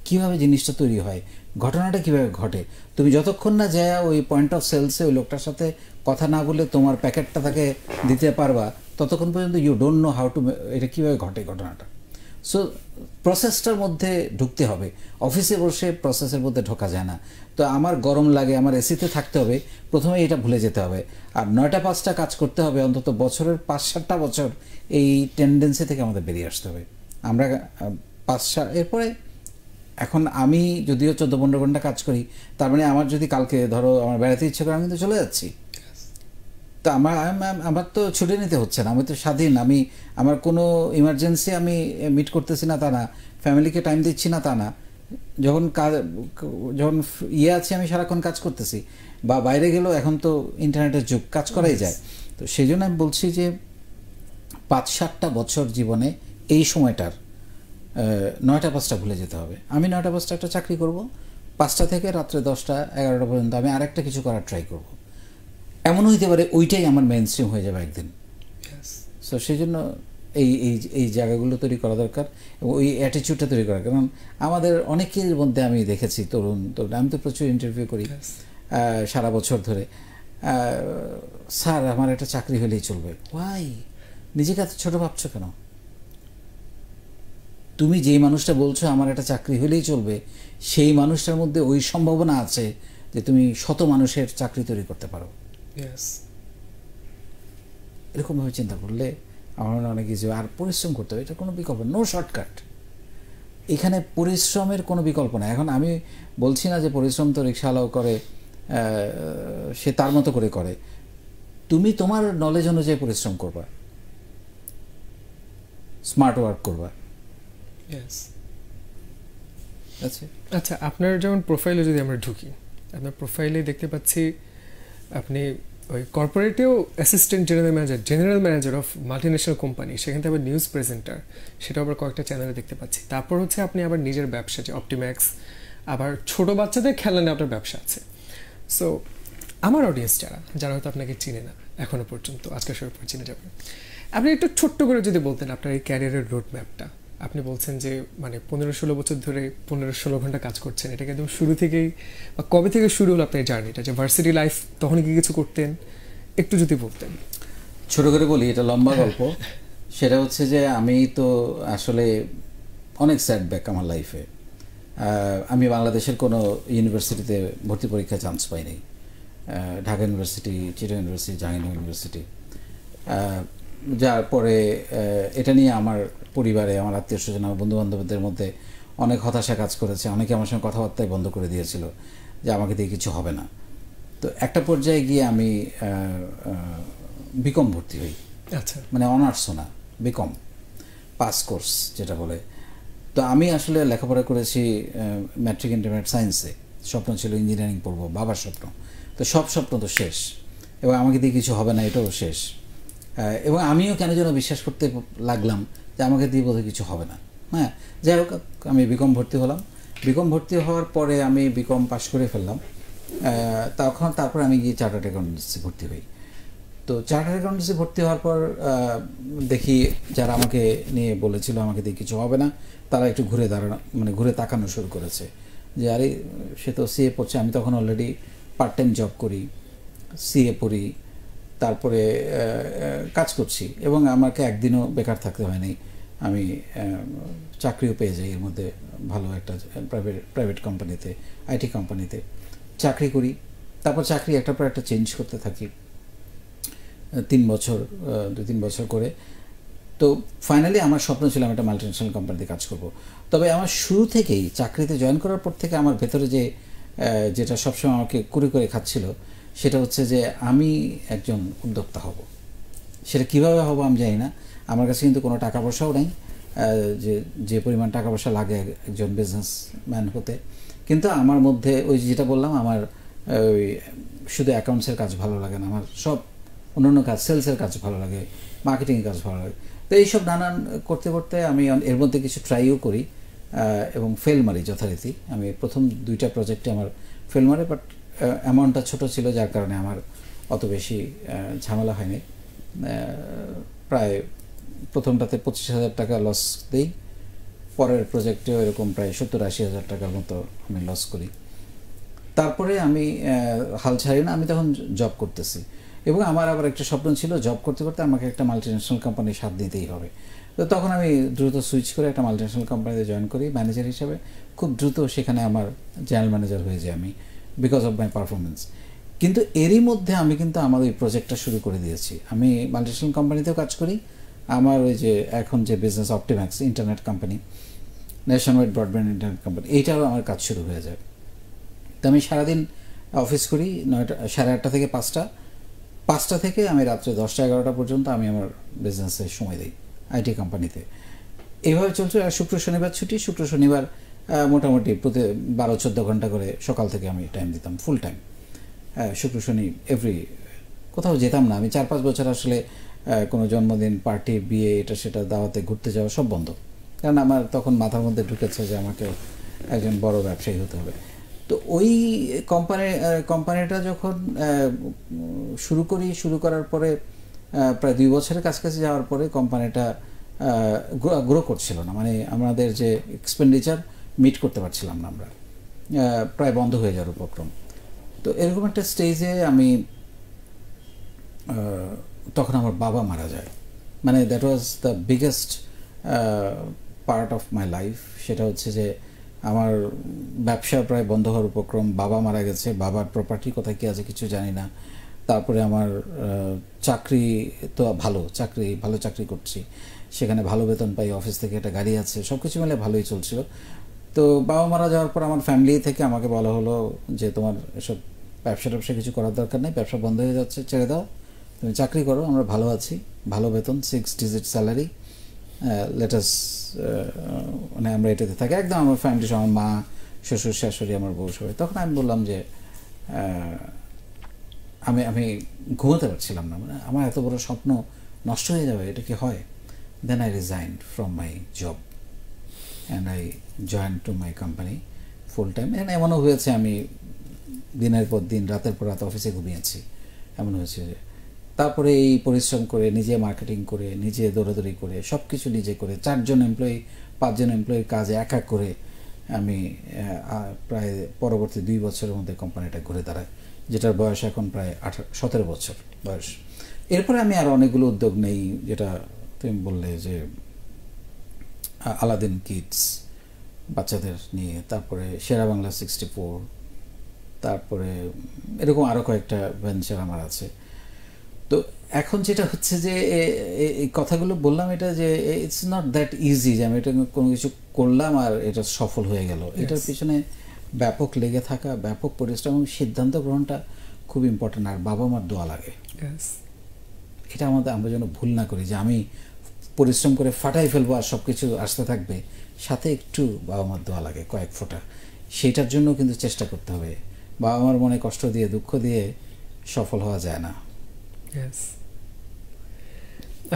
কীভাবে জিনিসটা তৈরি হয়, ঘটনাটা কীভাবে ঘটে। তুমি যতক্ষণ না যায় ওই পয়েন্ট অফ সেলসে ওই লোকটার সাথে কথা না বলে তোমার প্যাকেটটা তাকে দিতে পারবা, ততক্ষণ পর্যন্ত you don't know how to, এটা কীভাবে ঘটে ঘটনাটা। সো প্রসেসটার মধ্যে ঢুকতে হবে, অফিসে বসে প্রসেসের মধ্যে ঢোকা যায় না। তো আমার গরম লাগে, আমার এসিতে থাকতে হবে, প্রথমে এটা ভুলে যেতে হবে, আর 9টা 5টা কাজ করতে হবে, অন্তত বছরের 5-7টা বছর এই টেন্ডেন্সি থেকে আমাদের বেরিয়ে আসতে হবে। আমরা 5-7 এরপরে, এখন আমি যদিও 14-15 ঘন্টা কাজ করি, তার মানে আমার যদি কালকে ধরো আমার বেড়াতে ইচ্ছে করে, আমি কিন্তু চলে যাচ্ছি, তো আমার তো ছুটি নিতে হচ্ছে না, আমি তো স্বাধীন, আমার কোনো ইমার্জেন্সি আমি মিট করতেছি না তা না, ফ্যামিলিকে টাইম দিচ্ছি না তা না, যখন আছে আমি সারাক্ষণ কাজ করতেছি, বা বাইরে গেলেও এখন তো ইন্টারনেটের যুগ, কাজ করাই যায়। তো সেই জন্য আমি বলছি যে 5-7টা বছর জীবনে এই সময়টার 9টা 5টা ভুলে যেতে হবে। আমি 9টা 5টা একটা চাকরি করব, 5টা থেকে রাত্রে 10টা 11টা পর্যন্ত আমি আরেকটা কিছু করার ট্রাই করব। এমন হইতে পারে ওইটাই আমার মেইন স্ট্রিম হয়ে যাবে একদিন। সো সেই জন্য এই জায়গাগুলো তৈরি করা দরকার, এবং ওই অ্যাটিটিউডটা তৈরি করা। কারণ আমাদের অনেকের মধ্যে আমি দেখেছি তরুণ, আমি তো প্রচুর ইন্টারভিউ করি সারা বছর ধরে, স্যার আমার একটা চাকরি হলেই চলবে। ওয়াই, নিজেকে এত ছোটো ভাবছো কেন? তুমি যেই মানুষটা বলছো আমার একটা চাকরি হলেই চলবে, সেই মানুষটার মধ্যে ওই সম্ভাবনা আছে যে তুমি শত মানুষের চাকরি তৈরি করতে পারো। এরকমভাবে চিন্তা করলে আমার মনে হয় অনেক কিছু, আর পরিশ্রম করতে হবে, এটা কোনো বিকল্প, নো শর্টকাট, এখানে পরিশ্রমের কোনো বিকল্প না। এখন আমি বলছি না যে পরিশ্রম তো রিক্সাওয়ালাও করে, সে তার মতো করে করে, তুমি তোমার নলেজ অনুযায়ী পরিশ্রম করবা, স্মার্ট ওয়ার্ক করবা। আচ্ছা, আপনার যেমন প্রোফাইলে যদি আমরা ঢুকি, আপনার প্রোফাইলে দেখতে পাচ্ছি আপনি ওই কর্পোরেটেও assistant general manager of multinational company, সেখান থেকে আবার নিউজ প্রেজেন্টার, সেটা আবার কয়েকটা চ্যানেলে দেখতে পাচ্ছি। তারপর হচ্ছে আপনি আবার নিজের ব্যবসা, যে অপটিম্যাক্স, আবার ছোটো বাচ্চাদের খেলনা নিয়ে আপনার ব্যবসা আছে। সো আমার অডিয়েন্স যারা হয়তো আপনাকে চিনে না এখনও পর্যন্ত, আজকে সবাই পর চিনে যাবে, আপনি একটু ছোট্ট করে যদি বলতেন আপনার এই ক্যারিয়ারের রোড ম্যাপটা। আপনি বলছেন যে মানে 15-16 বছর ধরে 15-16 ঘন্টা কাজ করছেন, এটাকে একদম শুরু থেকেই, বা কবে থেকে শুরু হলো আপনার জার্নিটা, যে ভার্সিটি লাইফ তখন কি কিছু করতেন, একটু যদি বলতেন। ছোট করে বলি, এটা লম্বা গল্প। সেটা হচ্ছে যে আমি তো আসলে অনেক সেটব্যাক আমার লাইফে। আমি বাংলাদেশের কোনো ইউনিভার্সিটিতে ভর্তি পরীক্ষায় চান্স পাইনি, Dhaka university, Chittagong university, Jahangirnagar university. যার পরে এটা নিয়ে আমার পরিবারে, আমার আত্মীয় স্বজন, আমার বন্ধুবান্ধবদের মধ্যে অনেক হতাশা কাজ করেছে, অনেকে আমার সঙ্গে কথাবার্তাই বন্ধ করে দিয়েছিল যে আমাকে দিয়ে কিছু হবে না। তো একটা পর্যায়ে গিয়ে আমি বিকম ভর্তি হই। আচ্ছা, মানে অনার্সও না, বিকম পাস কোর্স যেটা বলে। তো আমি আসলে লেখাপড়া করেছি ম্যাট্রিক ইন্টারমিডিয়েট সায়েন্সে, স্বপ্ন ছিল ইঞ্জিনিয়ারিং পড়বো, বাবার স্বপ্ন। তো সব স্বপ্ন তো শেষ, এবং আমাকে দিয়ে কিছু হবে না, এটাও শেষ। এবং আমিও কেন যেন বিশ্বাস করতে লাগলাম যে আমাকে দিয়ে বোধহয় কিছু হবে না। হ্যাঁ, যাই হোক, আমি বিকম ভর্তি হলাম। বিকম ভর্তি হওয়ার পরে আমি বিকম পাশ করে ফেললাম। তারপরে আমি গিয়ে চার্টার্ড অ্যাকাউন্টেন্সি ভর্তি হই। তো তো চার্টার্ড অ্যাকাউন্টেন্সি ভর্তি হওয়ার পর দেখি যারা আমাকে নিয়ে বলেছিল আমাকে দিয়ে কিছু হবে না, তারা একটু ঘুরে তাকানো শুরু করেছে যে আরে সে তো সিএ পড়ছে। আমি তখন অলরেডি পার্ট টাইম জব করি, সিএ পড়ি, তারপরে কাজ করছি এবং আমাকে একদিনও বেকার থাকতে হয়নি। আমি চাকরিও পেয়ে যাই এর মধ্যে, ভালো একটা প্রাইভেট কোম্পানিতে, আইটি কোম্পানিতে চাকরি করি। তারপর চাকরি একটার পর একটা চেঞ্জ করতে থাকি 2-3 বছর করে। তো ফাইনালি আমার স্বপ্ন ছিল আমি একটা মাল্টিন্যাশনাল কোম্পানিতে কাজ করব। তবে আমার শুরু থেকেই চাকরিতে জয়েন করার পর থেকে আমার ভেতরে যেটা সবসময় আমাকে করে খাচ্ছিল, সেটা হচ্ছে যে আমি একজন উদ্যোক্তা হব। সেটা কীভাবে হব আমি জানি না, আমার কাছে কিন্তু কোনো টাকা পয়সাও নেই যে পরিমাণ টাকা পয়সা লাগে একজন বিজনেসম্যান হতে। কিন্তু আমার মধ্যে ওই যেটা বললাম, আমার ওই শুধু অ্যাকাউন্টসের কাজ ভালো লাগে না, আমার সব অন্যান্য কাজ, সেলসের কাজ ভালো লাগে, মার্কেটিংয়ের কাজ ভালো লাগে। তো এইসব নানান করতে করতে আমি এর মধ্যে কিছু ট্রাইও করি এবং ফেল মারি যথারীতি। আমি প্রথম 2টা প্রজেক্টে আমার ফেল মারে, বাট অ্যামাউন্টটা ছোট ছিল যার কারণে আমার অত বেশি ঝামেলা হয়নি। প্রায় প্রথমটাতে 25,000 টাকা লস দিই, পরের প্রজেক্টেও এরকম প্রায় 70-80 হাজার টাকার মতো আমি লস করি। তারপরে আমি হাল ছাড়ি না, আমি তখন জব করতেছি এবং আমার আবার একটা স্বপ্ন ছিল জব করতে করতে আমাকে একটা মাল্টিন্যাশনাল কোম্পানির স্বাদ নিতেই হবে। তো তখন আমি দ্রুত সুইচ করে একটা মাল্টিন্যাশনাল কোম্পানিতে জয়েন করি ম্যানেজার হিসাবে। খুব দ্রুত সেখানে আমার জেনারেল ম্যানেজার হয়ে যাই আমি, বিকজ অফ মাই পারফরমেন্স। কিন্তু এরই মধ্যে আমি কিন্তু আমার ওই প্রজেক্টটা শুরু করে দিয়েছি। আমি মাল্টিন্যাশনাল কোম্পানিতেও কাজ করি, আমার ওই যে এখন যে business Optimax internet company, nationwide broadband internet company, এইটাও আমার কাজ শুরু হয়ে যায়। তো আমি সারাদিন অফিস করি 8:30 থেকে 5টা থেকে আমি রাত্রে 10টা-11টা পর্যন্ত আমি আমার বিজনেসে সময় দিই আইটি কোম্পানিতে। এইভাবে চলছে। আর শুক্র শনিবার ছুটি, শুক্র শনিবার মোটামুটি প্রতি 12-14 ঘন্টা করে সকাল থেকে আমি টাইম দিতাম, ফুল টাইম। শুক্র শনি কোথাও যেতাম না। আমি 4-5 বছর আসলে কোনো জন্মদিন, পার্টি, বিয়ে, এটা সেটা, দাওয়াতে ঘুরতে যাওয়া সব বন্ধ, কারণ আমার তখন মাথার মধ্যে ঢুকেছে যে আমাকে একজন বড় ব্যবসায়ী হতে হবে। তো ওই কোম্পানিটা যখন শুরু করার পরে প্রায় 2 বছরের কাছাকাছি যাওয়ার পরে কোম্পানিটা গ্রো করছিল না, মানে আমাদের যে এক্সপেন্ডিচার মিট করতে পারছিলাম না আমরা, প্রায় বন্ধ হয়ে যাওয়ার উপক্রম। তো এরকম একটা স্টেজে আমি তখন আমার বাবা মারা যায়। মানে that was the biggest part of my life. সেটা হচ্ছে যে আমার ব্যবসা প্রায় বন্ধ হওয়ার উপক্রম, বাবা মারা গেছে, বাবার প্রপার্টি কোথায় কী আছে কিছু জানি না। তারপরে আমার চাকরি তো ভালো চাকরি করছি, সেখানে ভালো বেতন পাই, অফিস থেকে একটা গাড়ি আছে, সব কিছু মিলে ভালোই চলছিল। তো বাবা মারা যাওয়ার পর আমার ফ্যামিলি থেকে আমাকে বলা হলো যে তোমার এসব ব্যবসা কিছু করার দরকার নেই, ব্যবসা বন্ধ হয়ে যাচ্ছে, ছেড়ে দাও, তুমি চাকরি করো, আমরা ভালো আছি, ভালো বেতন, 6 ডিজিট স্যালারি, লেটাস, মানে আমরা এটাতে থাকি একদম। আমার ফ্যামিলি, আমার মা, শ্বশুর, শাশুড়ি, আমার বউ, সবাই। তখন আমি বললাম যে আমি ঘুমোতে পারছিলাম না, মানে আমার এত বড় স্বপ্ন নষ্ট হয়ে যাবে, এটা কি হয়? Then I resigned from my job and I join to my company full time. এমনও হয়েছে আমি দিনের পর দিন, রাতের পর রাত অফিসে ঘুমিয়েছি, এমন হয়েছে। তারপরে এই পরিশ্রম করে, নিজে মার্কেটিং করে, নিজে দৌড়াদৌড়ি করে, সব কিছু নিজে করে, 5জন এমপ্লয়ির কাজ একা করে আমি প্রায় পরবর্তী 2 বছরের মধ্যে কোম্পানিটা ঘুরে দাঁড়ায়, যেটার বয়স এখন প্রায় 17 বছর বয়স। এরপরে আমি আরও অনেকগুলো উদ্যোগ নেই, যেটা তুমি বললে যে আলাদিন কিডস, বাচ্চাদের নিয়ে, তারপরে সেরা বাংলা 64, তারপরে এরকম আরও কয়েকটা ভেঞ্চার আমার আছে। তো এখন যেটা হচ্ছে যে এই কথাগুলো বললাম, এটা যে ইটস নট দ্যাট ইজি যে আমি এটা কোনো কিছু করলাম আর এটা সফল হয়ে গেল। এটার পিছনে ব্যাপক লেগে থাকা, ব্যাপক পরিশ্রম এবং সিদ্ধান্ত গ্রহণটা খুব ইম্পর্টেন্ট। আর বাবা মার দোয়া লাগে, এটা আমরা যেন ভুল না করি যে আমি পরিশ্রম করে ফাটাই ফেলবো আর সব কিছু আসতে থাকবে, সাথে একটু বাবা মার দোয়া লাগে, কয়েক ফোঁটা। সেইটার জন্য কিন্তু চেষ্টা করতে হবে। বাবা মার মনে কষ্ট দিয়ে, দুঃখ দিয়ে সফল হওয়া যায় না।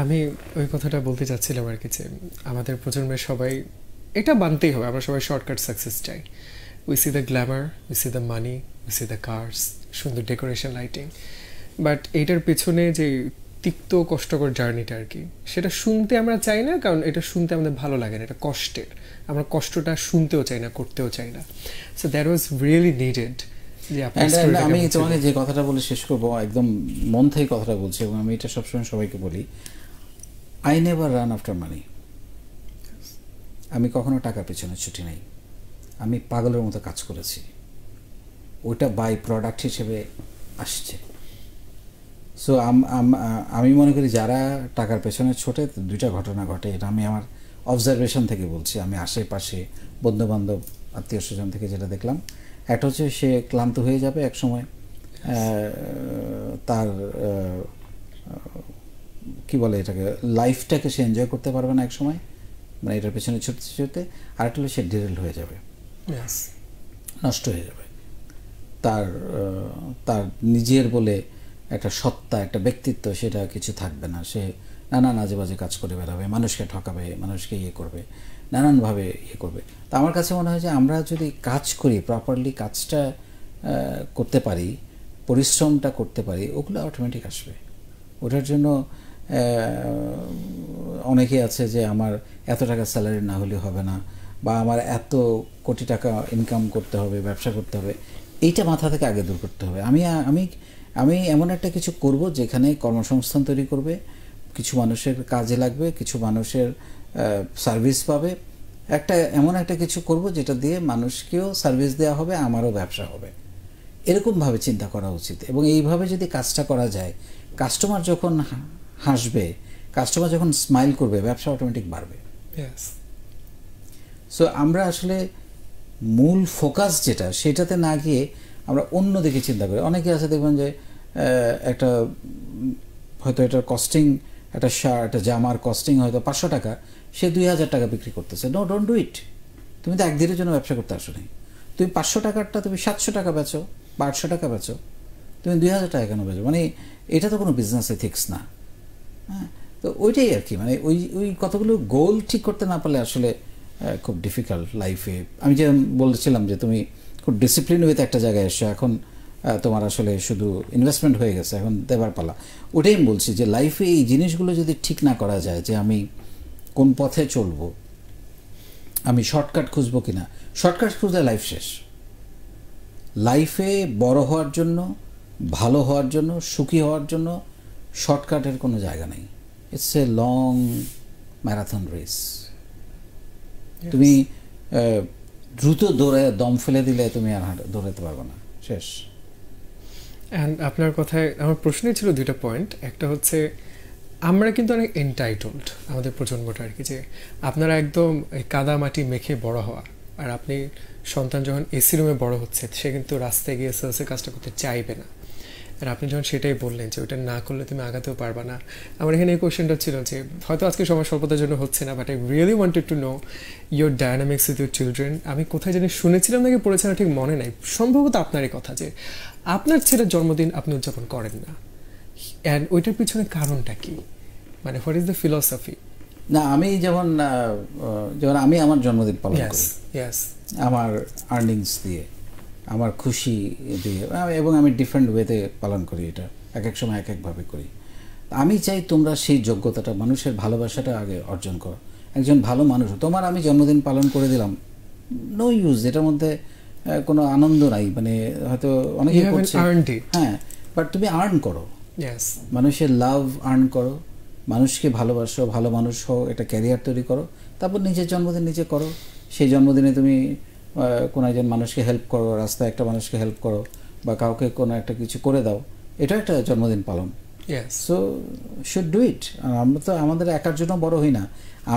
আমি ওই কথাটা বলতে চাচ্ছিলাম আর কি, যে আমাদের প্রজন্মের সবাই এটা মানতেই হবে, আমরা সবাই শর্টকাট সাকসেস চাই। We see the glamour, we see the money, we see the cars, সুন্দর ডেকোরেশন, লাইটিং, বাট এইটার পেছনে যে তিক্ত কষ্টকর জার্নিটা আর কি, সেটা শুনতে আমরা চাই না, কারণ এটা শুনতে আমাদের ভালো লাগে না, এটা কষ্টের, আমরা কষ্টটা শুনতেও চাই না, করতেও চাই না। So that was really needed. আমি তোমাকে যে কথাটা বলে শেষ করবো, একদম মন থেকে কথাটা বলছি, এবং আমি এটা সবসময় সবাইকে বলি, I never run after money. আমি কখনো টাকার পেছনে ছুটি নাই, আমি পাগলের মতো কাজ করেছি, ওইটা বাই প্রোডাক্ট হিসেবে আসছে। সো আমি মনে করি যারা টাকার পেছনে ছোটে, দুইটা ঘটনা ঘটে, এটা আমি আমার অবজারভেশন থেকে বলছি। আমি আশেপাশে বন্ধুবান্ধব আত্মীয় স্বজন থেকে যেটা দেখলাম, একটা হচ্ছে সে ক্লান্ত হয়ে যাবে এক সময়, তার কি বলে এটাকে, লাইফটাকে সে এনজয় করতে পারবে না এক সময়, মানে এটার পেছনে ছুটতে ছুটতে। আরেকটা হলো সে ডিরেল হয়ে যাবে, নষ্ট হয়ে যাবে, তার নিজের বলে একটা সত্তা, একটা ব্যক্তিত্ব, সেটা কিছু থাকবে না। সে নানান আজে বাজে কাজ করে বেড়াবে, মানুষকে ঠকাবে, মানুষকে ইয়ে করবে, নানানভাবে ইয়ে করবে। তা আমার কাছে মনে হয় যে আমরা যদি কাজ করি, প্রপারলি কাজটা করতে পারি, পরিশ্রমটা করতে পারি, ওগুলো অটোমেটিক আসবে। ওটার জন্য অনেকে আছে যে আমার এত টাকা স্যালারি না হলে হবে না, বা আমার এত কোটি টাকা ইনকাম করতে হবে, ব্যবসা করতে হবে, এইটা মাথা থেকে আগে দূর করতে হবে। আমি এমন একটা কিছু করব যেখানে কর্মসংস্থান তৈরি করবে, কিছু মানুষের কাজে লাগবে, কিছু মানুষের সার্ভিস পাবে, এমন একটা কিছু করব যেটা দিয়ে মানুষকেও সার্ভিস দেওয়া হবে, আমারও ব্যবসা হবে। এরকমভাবে চিন্তা করা উচিত। এবং এইভাবে যদি কাজটা করা যায়, কাস্টমার যখন হাসবে, কাস্টমার যখন স্মাইল করবে, ব্যবসা অটোমেটিক বাড়বে। সো আমরা আসলে মূল ফোকাস যেটা, সেটাতে না গিয়ে আমরা অন্য দিকে চিন্তা করি। অনেকে আছে দেখবেন যে একটা হয়তো এটার কস্টিং, একটা শার্ট, একটা জামার কস্টিং হয়তো 500 টাকা, সে 2000 টাকা বিক্রি করতেছে। No, don't do it. তুমি তো একদিনের জন্য ব্যবসা করতে আসো নাই। তুমি 500 টাকারটা তুমি 700 টাকা বেচো বা 800 টাকা বেচো, তুমি 2000 টাকা কেন বেচো? মানে এটা তো কোনো বিজনেস এথিক্স না। হ্যাঁ, তো ওইটাই আর কি, মানে ওই কতগুলো গোল ঠিক করতে না পারলে আসলে খুব ডিফিকাল্ট লাইফে। আমি যে বলছিলাম যে তুমি খুব ডিসিপ্লিন উইথ একটা জায়গায় এসছো, এখন তোমার আসলে শুধু ইনভেস্টমেন্ট হয়ে গেছে, এখন দেবার পালা। ওটাই আমি বলছি যে লাইফে এই জিনিসগুলো যদি ঠিক না করা যায়, যে আমি কোন পথে চলবো, আমি শর্টকাট খুঁজবো কিনা, শর্টকাট খুঁজলে লাইফ শেষ। লাইফে বড় হওয়ার জন্য, ভালো হওয়ার জন্য, সুখী হওয়ার জন্য শর্টকাটের কোনো জায়গা নেই। It's a long marathon race. তুমি দ্রুত দৌড়ে দম ফেলে দিলে তুমি আর দৌড়াতে পারবে না, শেষ। অ্যান্ড আপনার কথায় আমার প্রশ্নই ছিল দুইটা পয়েন্ট। একটা হচ্ছে আমরা কিন্তু অনেক এন্টাইটলড, আমাদের প্রজন্মটা আর কি, যে আপনারা একদম কাদা মাটি মেখে বড় হওয়া, আর আপনি সন্তান যখন এসি রুমে বড় হচ্ছে, সে কিন্তু রাস্তায় গিয়ে সেলসের কাজটা করতে চাইবে না। আর আপনি যখন সেটাই বললেন যে ওটা না করলে তুমি আগাতেও পারবা না, আমার এখানে এই কোয়েশ্চেনটা ছিল যে হয়তো আজকে সময় স্বল্পতার জন্য হচ্ছে না, but I really wanted to know your dynamics with your children. আমি কোথায় জানি শুনেছিলাম নাকি পড়েছিলাম, ঠিক মনে নাই, সম্ভবত আপনারই কথা, যে আপনার ছেলের জন্মদিন আপনি উদযাপন করেন না, অ্যান্ড ওইটার পিছনে কারণটা কি, মানে হোয়াট ইজ দ্য ফিলসফি? না, আমি যেমন আমি আমার জন্মদিন পালন করি আমার আর্নিংস দিয়ে, আমার খুশি দিয়ে, এবং আমি ডিফারেন্ট ওয়েতে পালন করি। এটা এক এক সময় এক একভাবে করি। আমি চাই তোমরা সেই যোগ্যতাটা, মানুষের ভালোবাসাটা আগে অর্জন করো। একজন ভালো মানুষ, তোমার আমি জন্মদিন পালন করে দিলাম, নো ইউজ, এটার মধ্যে কোনো আনন্দ নাই। মানে হয়তো অনেকে করছে, হ্যাঁ, বাট তুমি আর্ন করো, মানুষের লাভ আর্ন করো, মানুষকে ভালোবাসো, ভালো মানুষ হও, এটা ক্যারিয়ার তৈরি করো, তারপর নিজের জন্মদিন নিজে করো। সেই জন্মদিনে তুমি কোনো একজন মানুষকে হেল্প করো, রাস্তায় একটা মানুষকে হেল্প করো, বা কাউকে কোনো একটা কিছু করে দাও, এটা একটা জন্মদিন পালন। So should do it. আমরা তো আমাদের একার জন্য বড় হই না।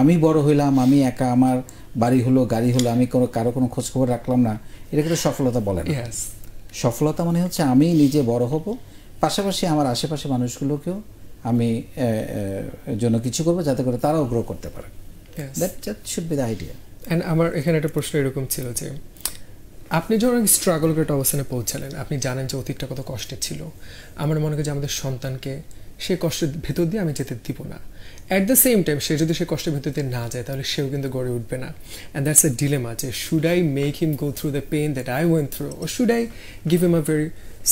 আমি বড় হইলাম, আমি একা, আমার বাড়ি হলো, গাড়ি হলো, আমি কারো কোনো খোঁজখবর রাখলাম না, এটা কিন্তু সফলতা বলে না। সফলতা মানে হচ্ছে আমি নিজে বড় হব, পাশাপাশি আমার আশেপাশে মানুষগুলোকেও আমি জন্য কিছু করবো, যাতে করে তারাও গ্রো করতে পারে। That should be the idea. And আমার এখানে একটা প্রশ্ন এরকম ছিল যে আপনি যখন স্ট্রাগল করে একটা অবস্থানে পৌঁছালেন, আপনি জানেন যে অতীতটা কত কষ্টের ছিল। আমরা মনে করি যে আমাদের সন্তানকে সে কষ্টের ভেতর দিয়ে আমি যেতে দিব না। অ্যাট দ্য সেম টাইম সে যদি সে কষ্টের ভেতর দিয়ে না যায় তাহলে সেও কিন্তু গড়ে উঠবে না। অ্যান্ড দ্যাটস এ ডিলেমা যে should I make him go through the pain that I went through ও should I give him a very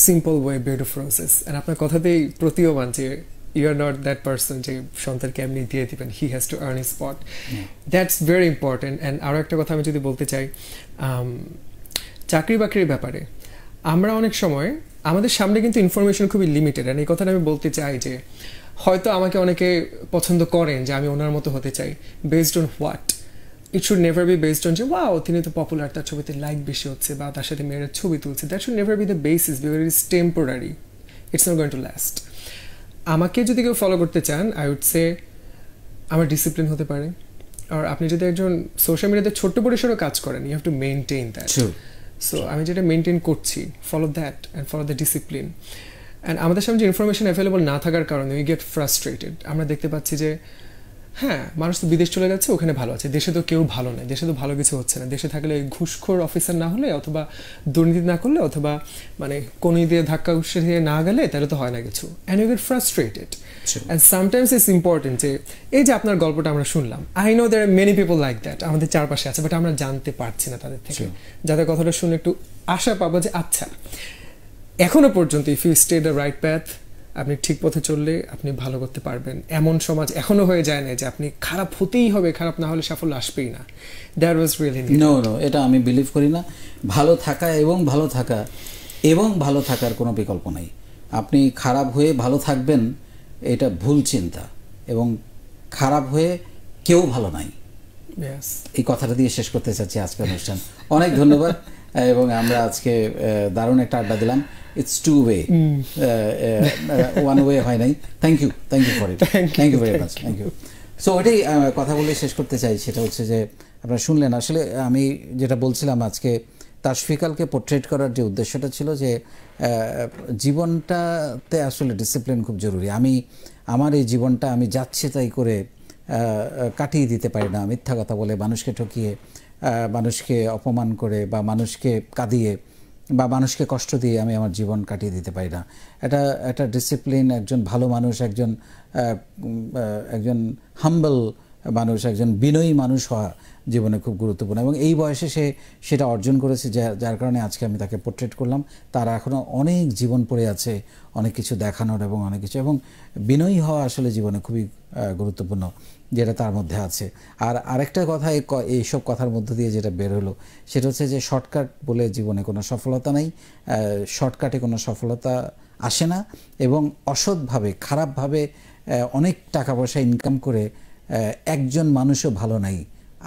simple way bed of roses. And আপনার কথাতেই প্রতীয়মান যে you are not that person যে সন্তানকে এমনি দিয়ে দিবেন, he has to earn his spot. That's very important. And আরও একটা কথা আমি যদি বলতে চাই, চাকরি বাকরির ব্যাপারে আমরা অনেক সময় আমাদের সামনে কিন্তু ইনফরমেশন খুবই লিমিটেড। অ্যান্ড এই কথাটা আমি বলতে চাই যে হয়তো আমাকে অনেকে পছন্দ করেন যে আমি ওনার মতো হতে চাই, based on what? It should never be based on যে ওয়াও তিনি তো পপুলার, তার ছবিতে লাইক বেশি হচ্ছে বা তার সাথে মেয়েরা ছবি তুলছে। That should never be the basis because it is temporary, it's not going to last. আমাকে যদি কেউ ফলো করতে চান, আই উড সে আমার ডিসিপ্লিন হতে পারে। আর আপনি যদি একজন সোশ্যাল মিডিয়াতে ছোট্ট পরিসরেও কাজ করেন, you have to maintain that. So আমি যেটা মেনটেন করছি, follow that and follow the discipline. And আমাদের সামনে যে ইনফরমেশন অ্যাভেলেবল না থাকার কারণে উই গেট ফ্রাস্ট্রেটেড। আমরা দেখতে পাচ্ছি যে হ্যাঁ, মানুষ তো বিদেশ চলে যাচ্ছে, ওখানে ভালো আছে, দেশে তো কেউ ভালো নেই, দেশে তো ভালো কিছু হচ্ছে না। দেশে থাকলে ঘুষখোর অফিসার না হলে অথবা দুর্নীতি না করলে অথবা মানে কোন দিয়ে ধাক্কা ঘুষে দিয়ে না গেলে তাহলে তো হয় না কিছু। And you get frustrated. And sometimes it's important যে এই যে আপনার গল্পটা আমরা শুনলাম, I know there are many people like that আমাদের চারপাশে আছে, বাট আমরা জানতে পারছি না তাদের থেকে, যাদের কথাটা শুনে একটু আশা পাবো যে আচ্ছা এখনো পর্যন্ত if you stay the right path, আপনি ঠিক পথে চললে আপনি ভালো করতে পারবেন। এমন সমাজ এখনো হয়ে যায় না যে আপনি খারাপ হতেই হবে, খারাপ না হলে সাফল্য আসবেই না। দ্যাট ওয়াজ রিয়েলি নো, এটা আমি বিলিভ করি না। ভালো থাকা এবং ভালো থাকার কোনো বিকল্প নাই। আপনি খারাপ হয়ে ভালো থাকবেন এটা ভুল চিন্তা, এবং খারাপ হয়ে কেউ ভালো নাই। এই কথাটা দিয়ে শেষ করতে চাচ্ছি আজকের অনুষ্ঠান। অনেক ধন্যবাদ। এবং আমরা আজকে দারুণ একটা আড্ডা দিলাম। It's two way, one way হয় নাই। Thank you for it, thank you very much, thank you. So ওইটাই কথা বলে শেষ করতে চাই, সেটা হচ্ছে যে আপনারা শুনলেন। আসলে আমি যেটা বলছিলাম আজকে তাশফিকালকে পোর্ট্রেট করার যে উদ্দেশ্যটা ছিল যে জীবনটাতে আসলে ডিসিপ্লিন খুব জরুরি। আমার এই জীবনটা আমি যাচ্ছে তাই করে কাটিয়ে দিতে পারি না, মিথ্যা কথা বলে, মানুষকে ঠকিয়ে, মানুষকে অপমান করে বা মানুষকে কাঁদিয়ে বা মানুষকে কষ্ট দিয়ে আমি আমার জীবন কাটিয়ে দিতে পারি না। এটা ডিসিপ্লিন, একজন ভালো মানুষ, একজন হাম্বল মানুষ, একজন বিনয়ী মানুষ হওয়া জীবনে খুব গুরুত্বপূর্ণ। এবং এই বয়সে সে সেটা অর্জন করেছে, যার কারণে আজকে আমি তাকে পোর্ট্রেট করলাম। তার এখনও অনেক জীবন পড়ে আছে, অনেক কিছু দেখানোর এবং অনেক কিছু, এবং বিনয়ী হওয়া আসলে জীবনে খুবই গুরুত্বপূর্ণ, যেটা তার মধ্যে আছে। আর আরেকটা কথা, এইসব কথার মধ্য দিয়ে যেটা বের হলো সেটা হচ্ছে যে শর্টকাট বলে জীবনে কোনো সফলতা নেই। শর্টকাটে কোনো সফলতা আসে না, এবং অসৎভাবে, খারাপভাবে অনেক টাকা পয়সা ইনকাম করে একজন মানুষও ভালো নাই।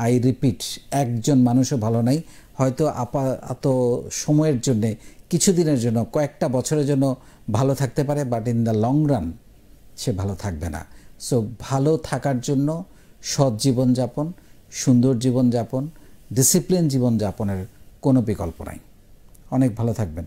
আই রিপিট, একজন মানুষও ভালো নাই। হয়তো আপাতত সময়ের জন্যে, কিছুদিনের জন্য, কয়েকটা বছরের জন্য ভালো থাকতে পারে, but in the long run সে ভালো থাকবে না। সো ভালো থাকার জন্য সৎ জীবনযাপন, সুন্দর জীবনযাপন, ডিসিপ্লিন জীবনযাপনের কোনো বিকল্প নাই। অনেক ভালো থাকবেন।